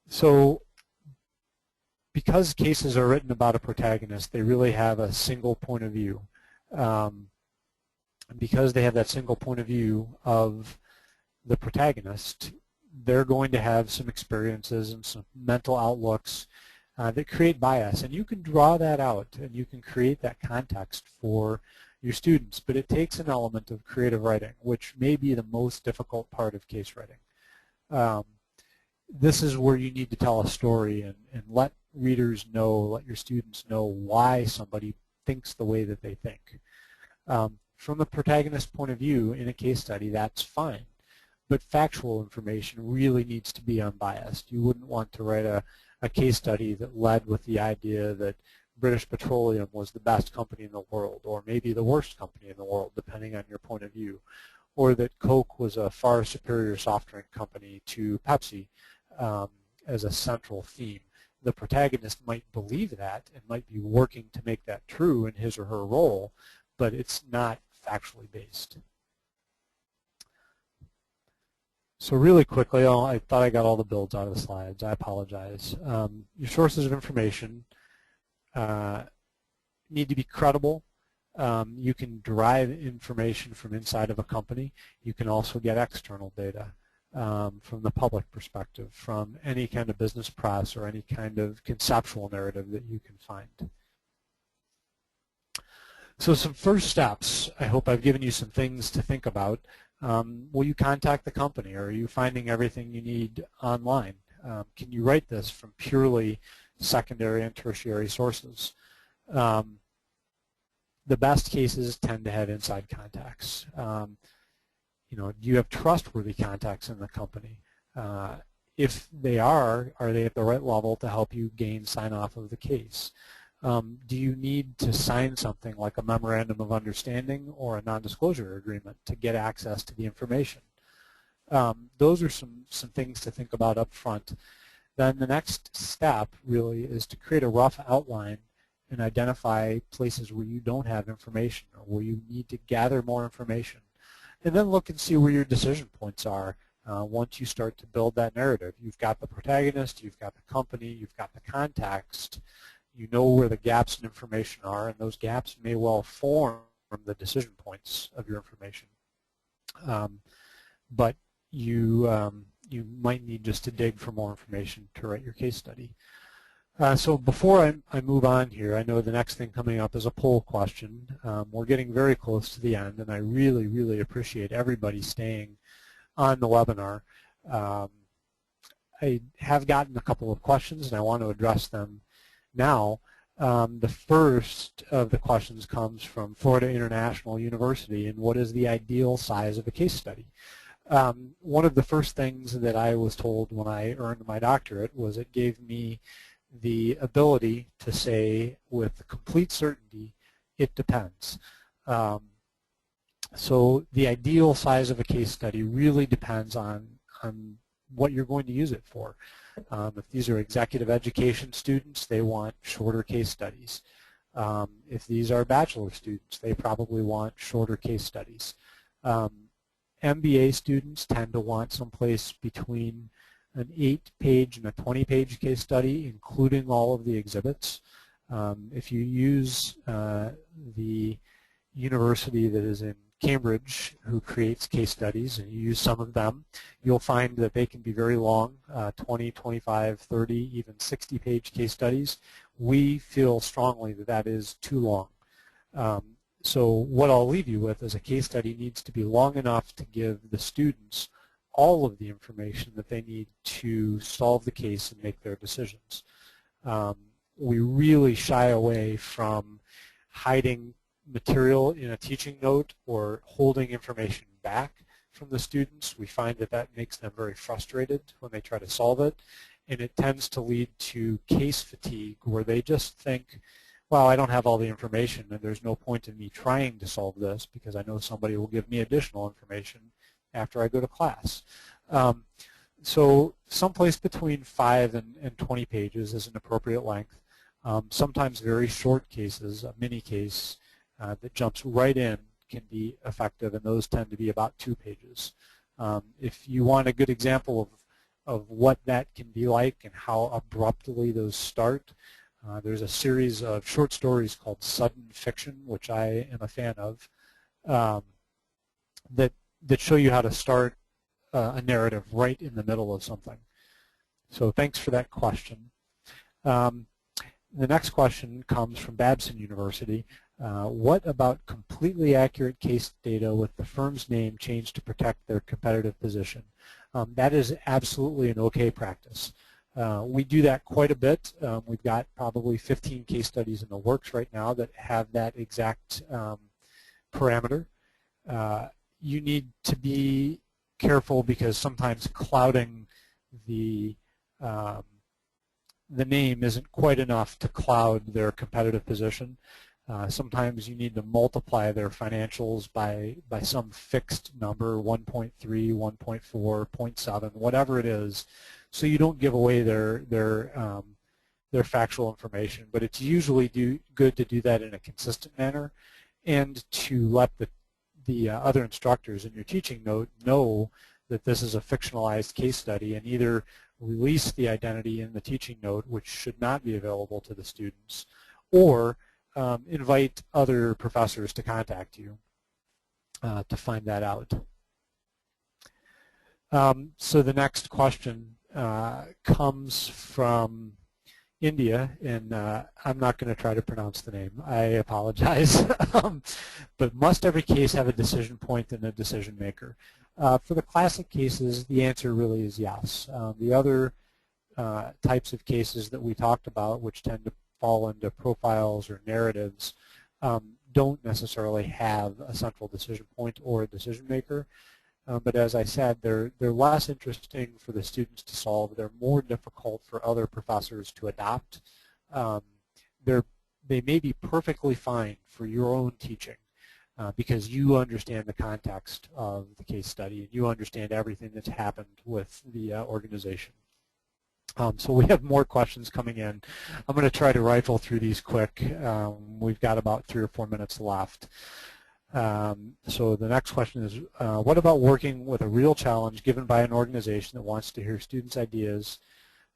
So because cases are written about a protagonist, they really have a single point of view. Because they have that single point of view of the protagonist, they're going to have some experiences and some mental outlooks that create bias. And you can draw that out and you can create that context for your students, but it takes an element of creative writing, which may be the most difficult part of case writing. This is where you need to tell a story and let readers know, let your students know why somebody thinks the way that they think. From the protagonist point of view in a case study, that's fine. But factual information really needs to be unbiased. You wouldn't want to write a case study that led with the idea that British Petroleum was the best company in the world, or maybe the worst company in the world, depending on your point of view, or that Coke was a far superior soft drink company to Pepsi as a central theme. The protagonist might believe that and might be working to make that true in his or her role, but it's not factually based. So really quickly, I thought I got all the builds out of the slides. I apologize. Your sources of information need to be credible. You can derive information from inside of a company. You can also get external data from the public perspective, from any kind of business press or any kind of conceptual narrative that you can find. So some first steps. I hope I've given you some things to think about. Will you contact the company, or are you finding everything you need online? Can you write this from purely secondary and tertiary sources? The best cases tend to have inside contacts. Do you have trustworthy contacts in the company? If they are they at the right level to help you gain sign-off of the case? Do you need to sign something like a memorandum of understanding or a non-disclosure agreement to get access to the information? Those are some things to think about up front. Then the next step really is to create a rough outline and identify places where you don't have information or where you need to gather more information. And then look and see where your decision points are once you start to build that narrative. You've got the protagonist, you've got the company, you've got the context, you know where the gaps in information are, and those gaps may well form the decision points of your information. But you might need just to dig for more information to write your case study. So before I move on here, I know the next thing coming up is a poll question. We're getting very close to the end, and I really, really appreciate everybody staying on the webinar. I have gotten a couple of questions, and I want to address them now. The first of the questions comes from Florida International University, and what is the ideal size of a case study? One of the first things that I was told when I earned my doctorate was it gave me the ability to say with complete certainty, it depends. So the ideal size of a case study really depends on what you're going to use it for. If these are executive education students, they want shorter case studies. If these are bachelor students, they probably want shorter case studies. MBA students tend to want someplace between an 8-page and a 20-page case study, including all of the exhibits. If you use the university that is in Cambridge who creates case studies, and you use some of them, you'll find that they can be very long, 20, 25, 30, even 60-page case studies. We feel strongly that that is too long. So what I'll leave you with is a case study needs to be long enough to give the students all of the information that they need to solve the case and make their decisions. We really shy away from hiding material in a teaching note or holding information back from the students. We find that that makes them very frustrated when they try to solve it, and it tends to lead to case fatigue where they just think, well, I don't have all the information and there's no point in me trying to solve this because I know somebody will give me additional information after I go to class. So someplace between 5 and 20 pages is an appropriate length. Sometimes very short cases, a mini case that jumps right in can be effective, and those tend to be about 2 pages. If you want a good example of what that can be like and how abruptly those start, there's a series of short stories called Sudden Fiction, which I am a fan of, that show you how to start a narrative right in the middle of something. So thanks for that question. The next question comes from Babson University. What about completely accurate case data with the firm's name changed to protect their competitive position? That is absolutely an okay practice. We do that quite a bit. We've got probably 15 case studies in the works right now that have that exact parameter. You need to be careful because sometimes clouding the name isn't quite enough to cloud their competitive position. Sometimes you need to multiply their financials by some fixed number, 1.3, 1.4, 0.7, whatever it is, so you don't give away their factual information. But it's usually good to do that in a consistent manner and to let the other instructors in your teaching note know that this is a fictionalized case study, and either release the identity in the teaching note, which should not be available to the students, or invite other professors to contact you to find that out. So the next question comes from India, and I'm not going to try to pronounce the name. I apologize. But must every case have a decision point and a decision maker? For the classic cases, the answer really is yes. The other types of cases that we talked about, which tend to fall into profiles or narratives, don't necessarily have a central decision point or a decision maker. But as I said, they're less interesting for the students to solve. They're more difficult for other professors to adopt. They're they may be perfectly fine for your own teaching because you understand the context of the case study and you understand everything that's happened with the organization. So we have more questions coming in. I'm going to try to rifle through these quick. We've got about 3 or 4 minutes left. So the next question is, what about working with a real challenge given by an organization that wants to hear students' ideas,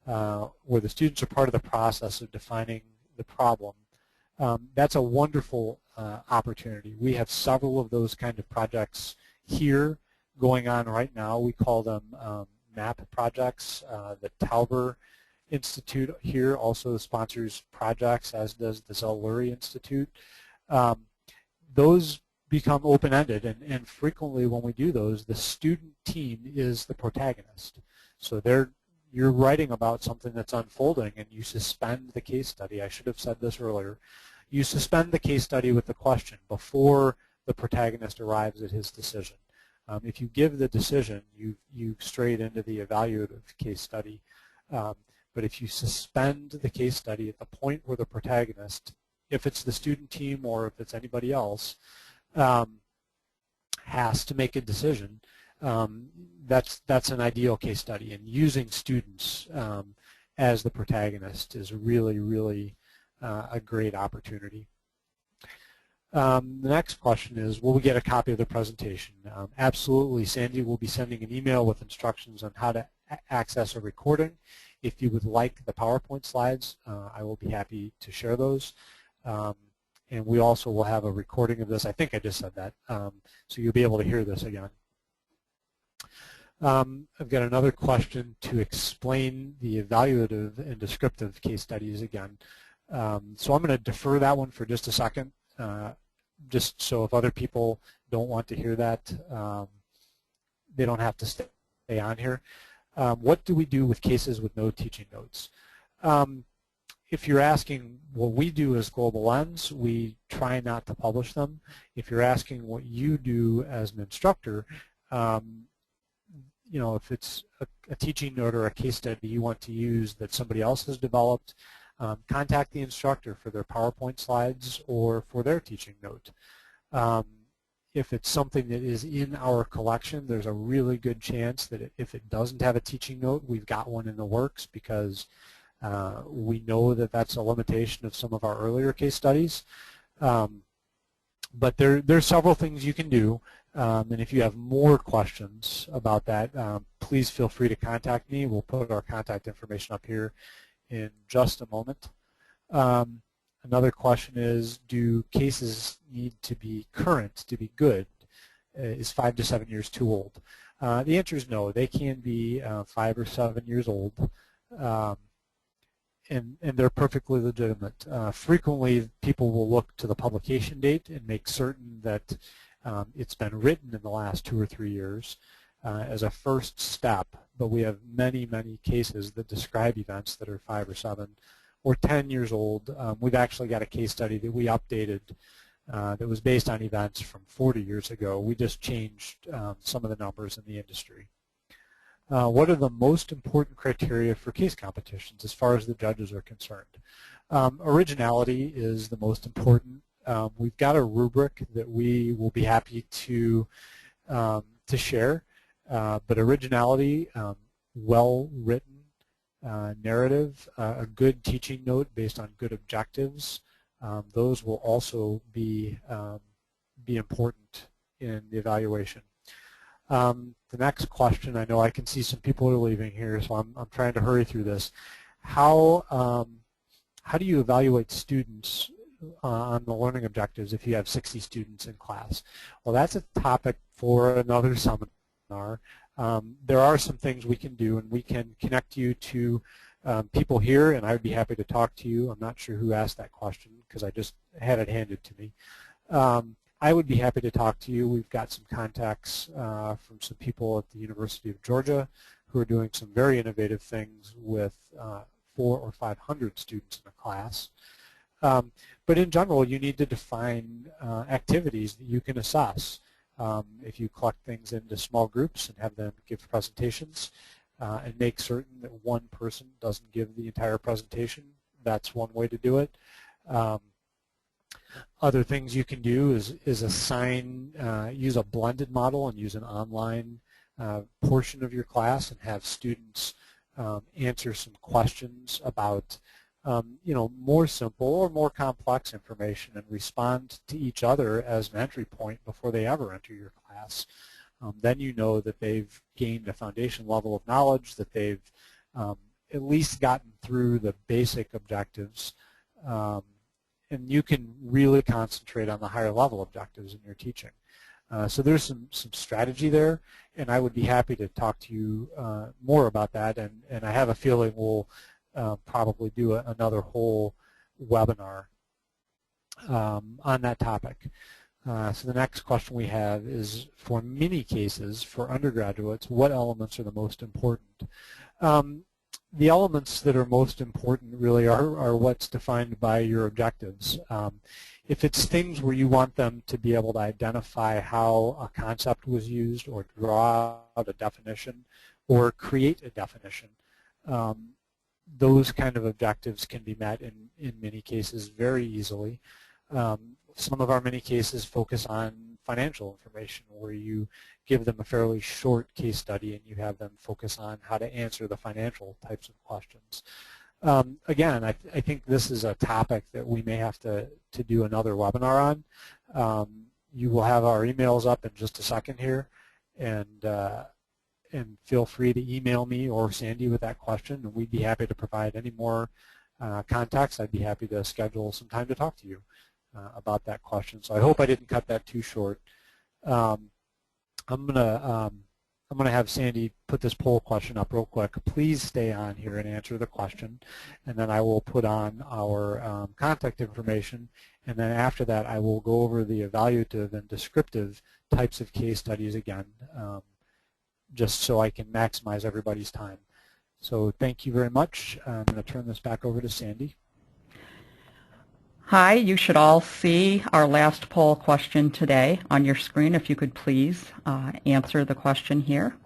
where the students are part of the process of defining the problem? That's a wonderful opportunity. We have several of those kind of projects here going on right now. We call them MAP projects. The Tauber Institute here also sponsors projects, as does the Zell-Lurie Institute. Those become open-ended, and frequently when we do those, the student team is the protagonist. So you're writing about something that's unfolding, and you suspend the case study. I should have said this earlier. You suspend the case study with the question before the protagonist arrives at his decision. If you give the decision, you strayed into the evaluative case study. But if you suspend the case study at the point where the protagonist, if it's the student team or if it's anybody else, has to make a decision, that's an ideal case study. And using students as the protagonist is really, really a great opportunity. The next question is, will we get a copy of the presentation? Absolutely. Sandy will be sending an email with instructions on how to access a recording. If you would like the PowerPoint slides, I will be happy to share those. And we also will have a recording of this. I think I just said that. So you'll be able to hear this again. I've got another question to explain the evaluative and descriptive case studies again. So I'm going to defer that one for just a second. Just so if other people don't want to hear that, they don't have to stay on here. What do we do with cases with no teaching notes? If you're asking what we do as GlobaLens, we try not to publish them. If you're asking what you do as an instructor, you know, if it's a teaching note or a case study you want to use that somebody else has developed, contact the instructor for their PowerPoint slides or for their teaching note. If it's something that is in our collection, there's a really good chance that if it doesn't have a teaching note, we've got one in the works, because we know that that's a limitation of some of our earlier case studies. But there's several things you can do, and if you have more questions about that, please feel free to contact me. We'll put our contact information up here in just a moment. Another question is, do cases need to be current to be good? Is 5 to 7 years too old? The answer is no. They can be 5 or 7 years old, and they're perfectly legitimate. Frequently, people will look to the publication date and make certain that it's been written in the last 2 or 3 years as a first step, but we have many, many cases that describe events that are 5 or 7 or 10 years old. We've actually got a case study that we updated that was based on events from 40 years ago. We just changed some of the numbers in the industry. What are the most important criteria for case competitions as far as the judges are concerned? Originality is the most important. We've got a rubric that we will be happy to share, but originality, well-written narrative, a good teaching note based on good objectives, those will also be important in the evaluation. The next question, I know I can see some people are leaving here, so I'm trying to hurry through this. How do you evaluate students on the learning objectives if you have 60 students in class? Well, that's a topic for another seminar. There are some things we can do, and we can connect you to people here, and I would be happy to talk to you. I'm not sure who asked that question because I just had it handed to me. I would be happy to talk to you. We've got some contacts from some people at the University of Georgia who are doing some very innovative things with 400 or 500 students in a class. But in general, you need to define activities that you can assess. If you collect things into small groups and have them give presentations and make certain that one person doesn't give the entire presentation, that's one way to do it. Other things you can do is assign, use a blended model and use an online portion of your class and have students answer some questions about more simple or more complex information and respond to each other as an entry point before they ever enter your class. Then you know that they've gained a foundation level of knowledge, that they've at least gotten through the basic objectives, and you can really concentrate on the higher level objectives in your teaching. So there's some strategy there, and I would be happy to talk to you more about that, and I have a feeling we'll probably do another whole webinar on that topic. So the next question we have is, for mini cases for undergraduates, what elements are the most important? The elements that are most important really are what's defined by your objectives. If it's things where you want them to be able to identify how a concept was used or draw out a definition or create a definition, those kind of objectives can be met in many cases very easily. Some of our many cases focus on financial information, where you give them a fairly short case study and you have them focus on how to answer the financial types of questions. Again, I think this is a topic that we may have to do another webinar on. You will have our emails up in just a second here, and feel free to email me or Sandy with that question, and we'd be happy to provide any more context. I'd be happy to schedule some time to talk to you about that question. So I hope I didn't cut that too short. I'm gonna have Sandy put this poll question up real quick. Please stay on here and answer the question, and then I will put on our contact information, and then after that I will go over the evaluative and descriptive types of case studies again, just so I can maximize everybody's time. So thank you very much. I'm going to turn this back over to Sandy. Hi, you should all see our last poll question today on your screen. If you could please answer the question here.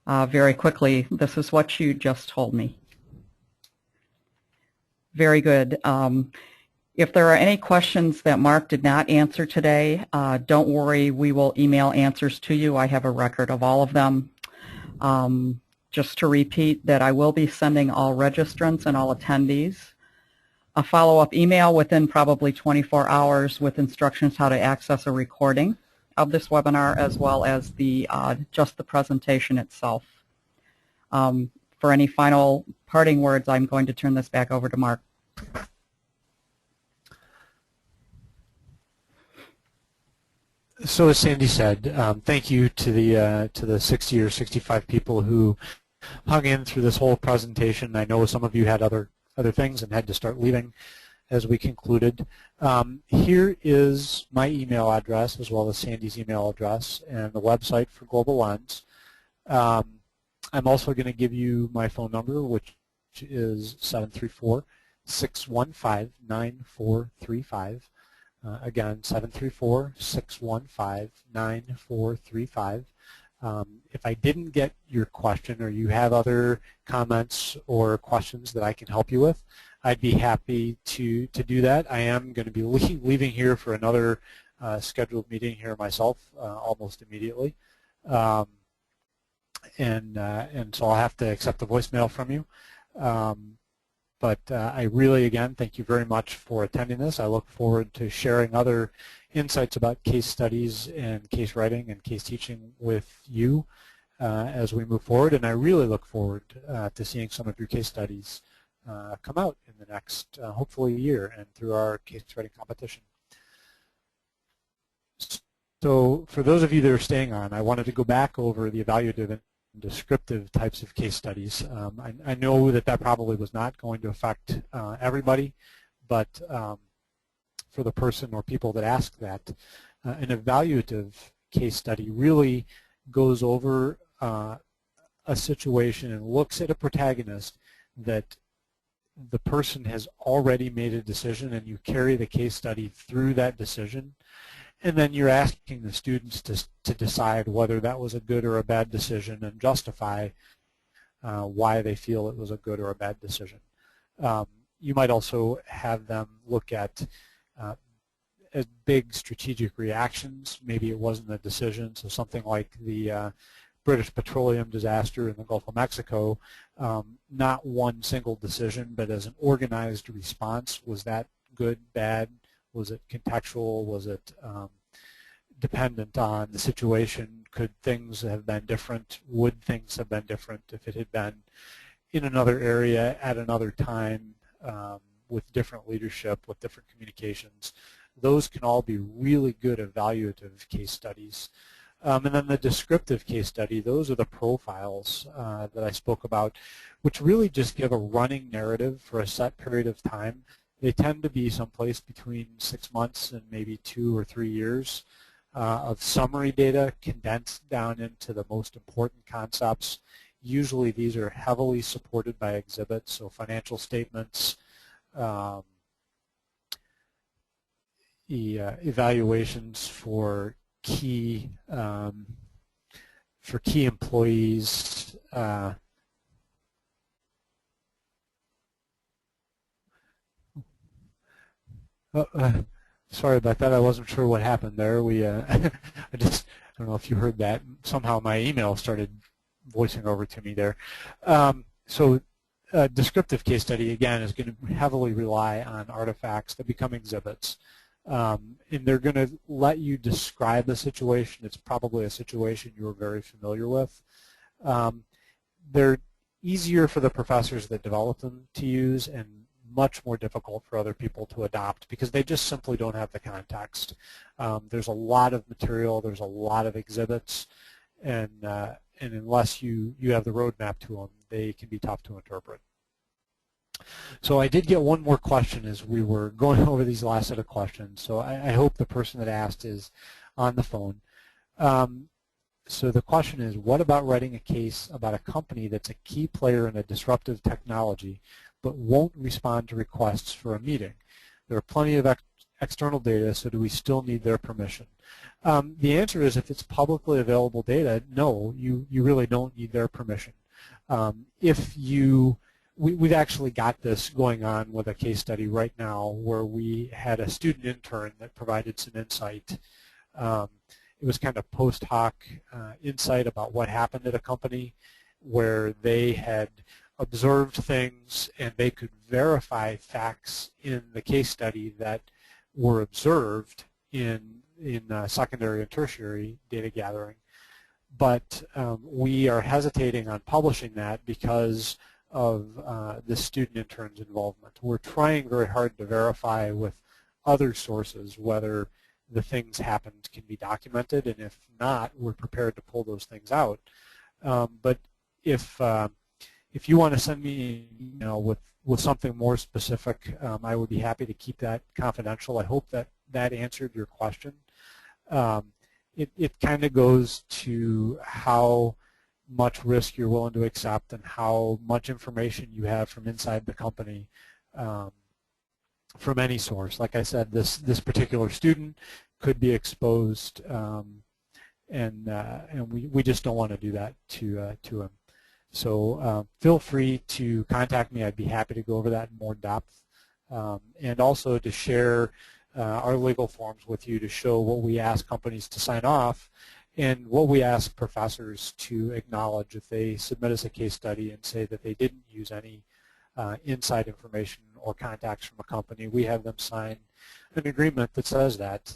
Very quickly, this is what you just told me. Very good. If there are any questions that Marc did not answer today, don't worry, we will email answers to you. I have a record of all of them. Just to repeat that I will be sending all registrants and all attendees a follow-up email within probably 24 hours with instructions how to access a recording of this webinar, as well as the just the presentation itself. For any final parting words, I'm going to turn this back over to Marc. So as Sandy said, thank you to the 60 or 65 people who hung in through this whole presentation. I know some of you had other things and had to start leaving as we concluded. Here is my email address as well as Sandy's email address and the website for GlobaLens. I'm also going to give you my phone number, which is 734-615-9435. Again, 734-615-9435. If I didn't get your question or you have other comments or questions that I can help you with, I'd be happy to do that. I am going to be leaving here for another scheduled meeting here myself almost immediately. And so I'll have to accept the voicemail from you. But I really, again, thank you very much for attending this. I look forward to sharing other insights about case studies and case writing and case teaching with you as we move forward. And I really look forward to seeing some of your case studies come out in the next, hopefully, year and through our case writing competition. So for those of you that are staying on, I wanted to go back over the evaluative and descriptive types of case studies. I know that probably was not going to affect everybody, but for the person or people that ask that, an evaluative case study really goes over a situation and looks at a protagonist that the person has already made a decision, and you carry the case study through that decision. and then you're asking the students to decide whether that was a good or a bad decision and justify why they feel it was a good or a bad decision. You might also have them look at big strategic reactions. Maybe it wasn't a decision, so something like the British petroleum disaster in the Gulf of Mexico, not one single decision, but as an organized response. Was that good, bad? Was it contextual? Was it dependent on the situation? Could things have been different? Would things have been different if it had been in another area at another time with different leadership, with different communications? Those can all be really good evaluative case studies. And then the descriptive case study, those are the profiles that I spoke about, which really just give a running narrative for a set period of time. They tend to be someplace between 6 months and maybe 2 or 3 years of summary data condensed down into the most important concepts. Usually these are heavily supported by exhibits, so financial statements, evaluations for key employees. Sorry about that. I wasn't sure what happened there. I don't know if you heard that. Somehow my email started voicing over to me there. So a descriptive case study, again, is going to heavily rely on artifacts that become exhibits. And they're going to let you describe a situation. It's probably a situation you're very familiar with. They're easier for the professors that develop them to use and much more difficult for other people to adopt because they just simply don't have the context. There's a lot of material, there's a lot of exhibits, and unless you have the roadmap to them, they can be tough to interpret. So I did get one more question as we were going over these last set of questions. So I hope the person that asked is on the phone. So the question is, what about writing a case about a company that's a key player in a disruptive technology but won't respond to requests for a meeting? There are plenty of external data, so do we still need their permission? The answer is, if it's publicly available data, no, you really don't need their permission. We've actually got this going on with a case study right now where we had a student intern that provided some insight. It was kind of post hoc insight about what happened at a company where they had observed things and they could verify facts in the case study that were observed in secondary and tertiary data gathering. But we are hesitating on publishing that because of the student intern's involvement. We're trying very hard to verify with other sources whether the things happened can be documented, and if not, we're prepared to pull those things out. But if you want to send me an email with something more specific, I would be happy to keep that confidential. I hope that answered your question. It kind of goes to how much risk you're willing to accept and how much information you have from inside the company from any source. Like I said, this particular student could be exposed, and we just don't want to do that to him. So feel free to contact me. I'd be happy to go over that in more depth, and also to share our legal forms with you to show what we ask companies to sign off and what we ask professors to acknowledge if they submit us a case study and say that they didn't use any inside information or contacts from a company. We have them sign an agreement that says that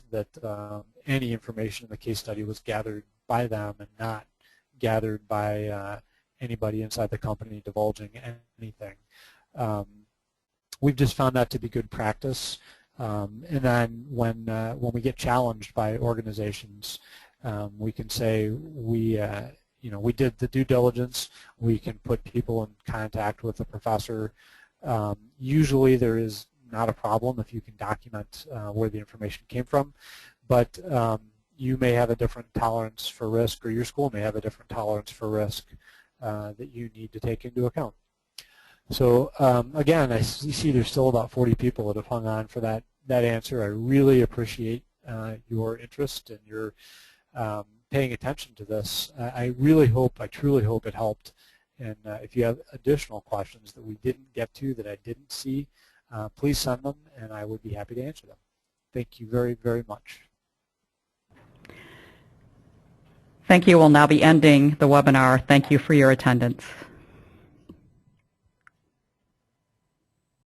any information in the case study was gathered by them and not gathered by anybody inside the company divulging anything. We've just found that to be good practice. And then when we get challenged by organizations, we can say we did the due diligence. We can put people in contact with the professor. Usually there is not a problem if you can document where the information came from, but you may have a different tolerance for risk, or your school may have a different tolerance for risk that you need to take into account. So again, I see there's still about 40 people that have hung on for that answer. I really appreciate your interest and your paying attention to this. I really hope, I truly hope it helped. And if you have additional questions that we didn't get to, that I didn't see, please send them, and I would be happy to answer them. Thank you very, very much. Thank you. We'll now be ending the webinar. Thank you for your attendance.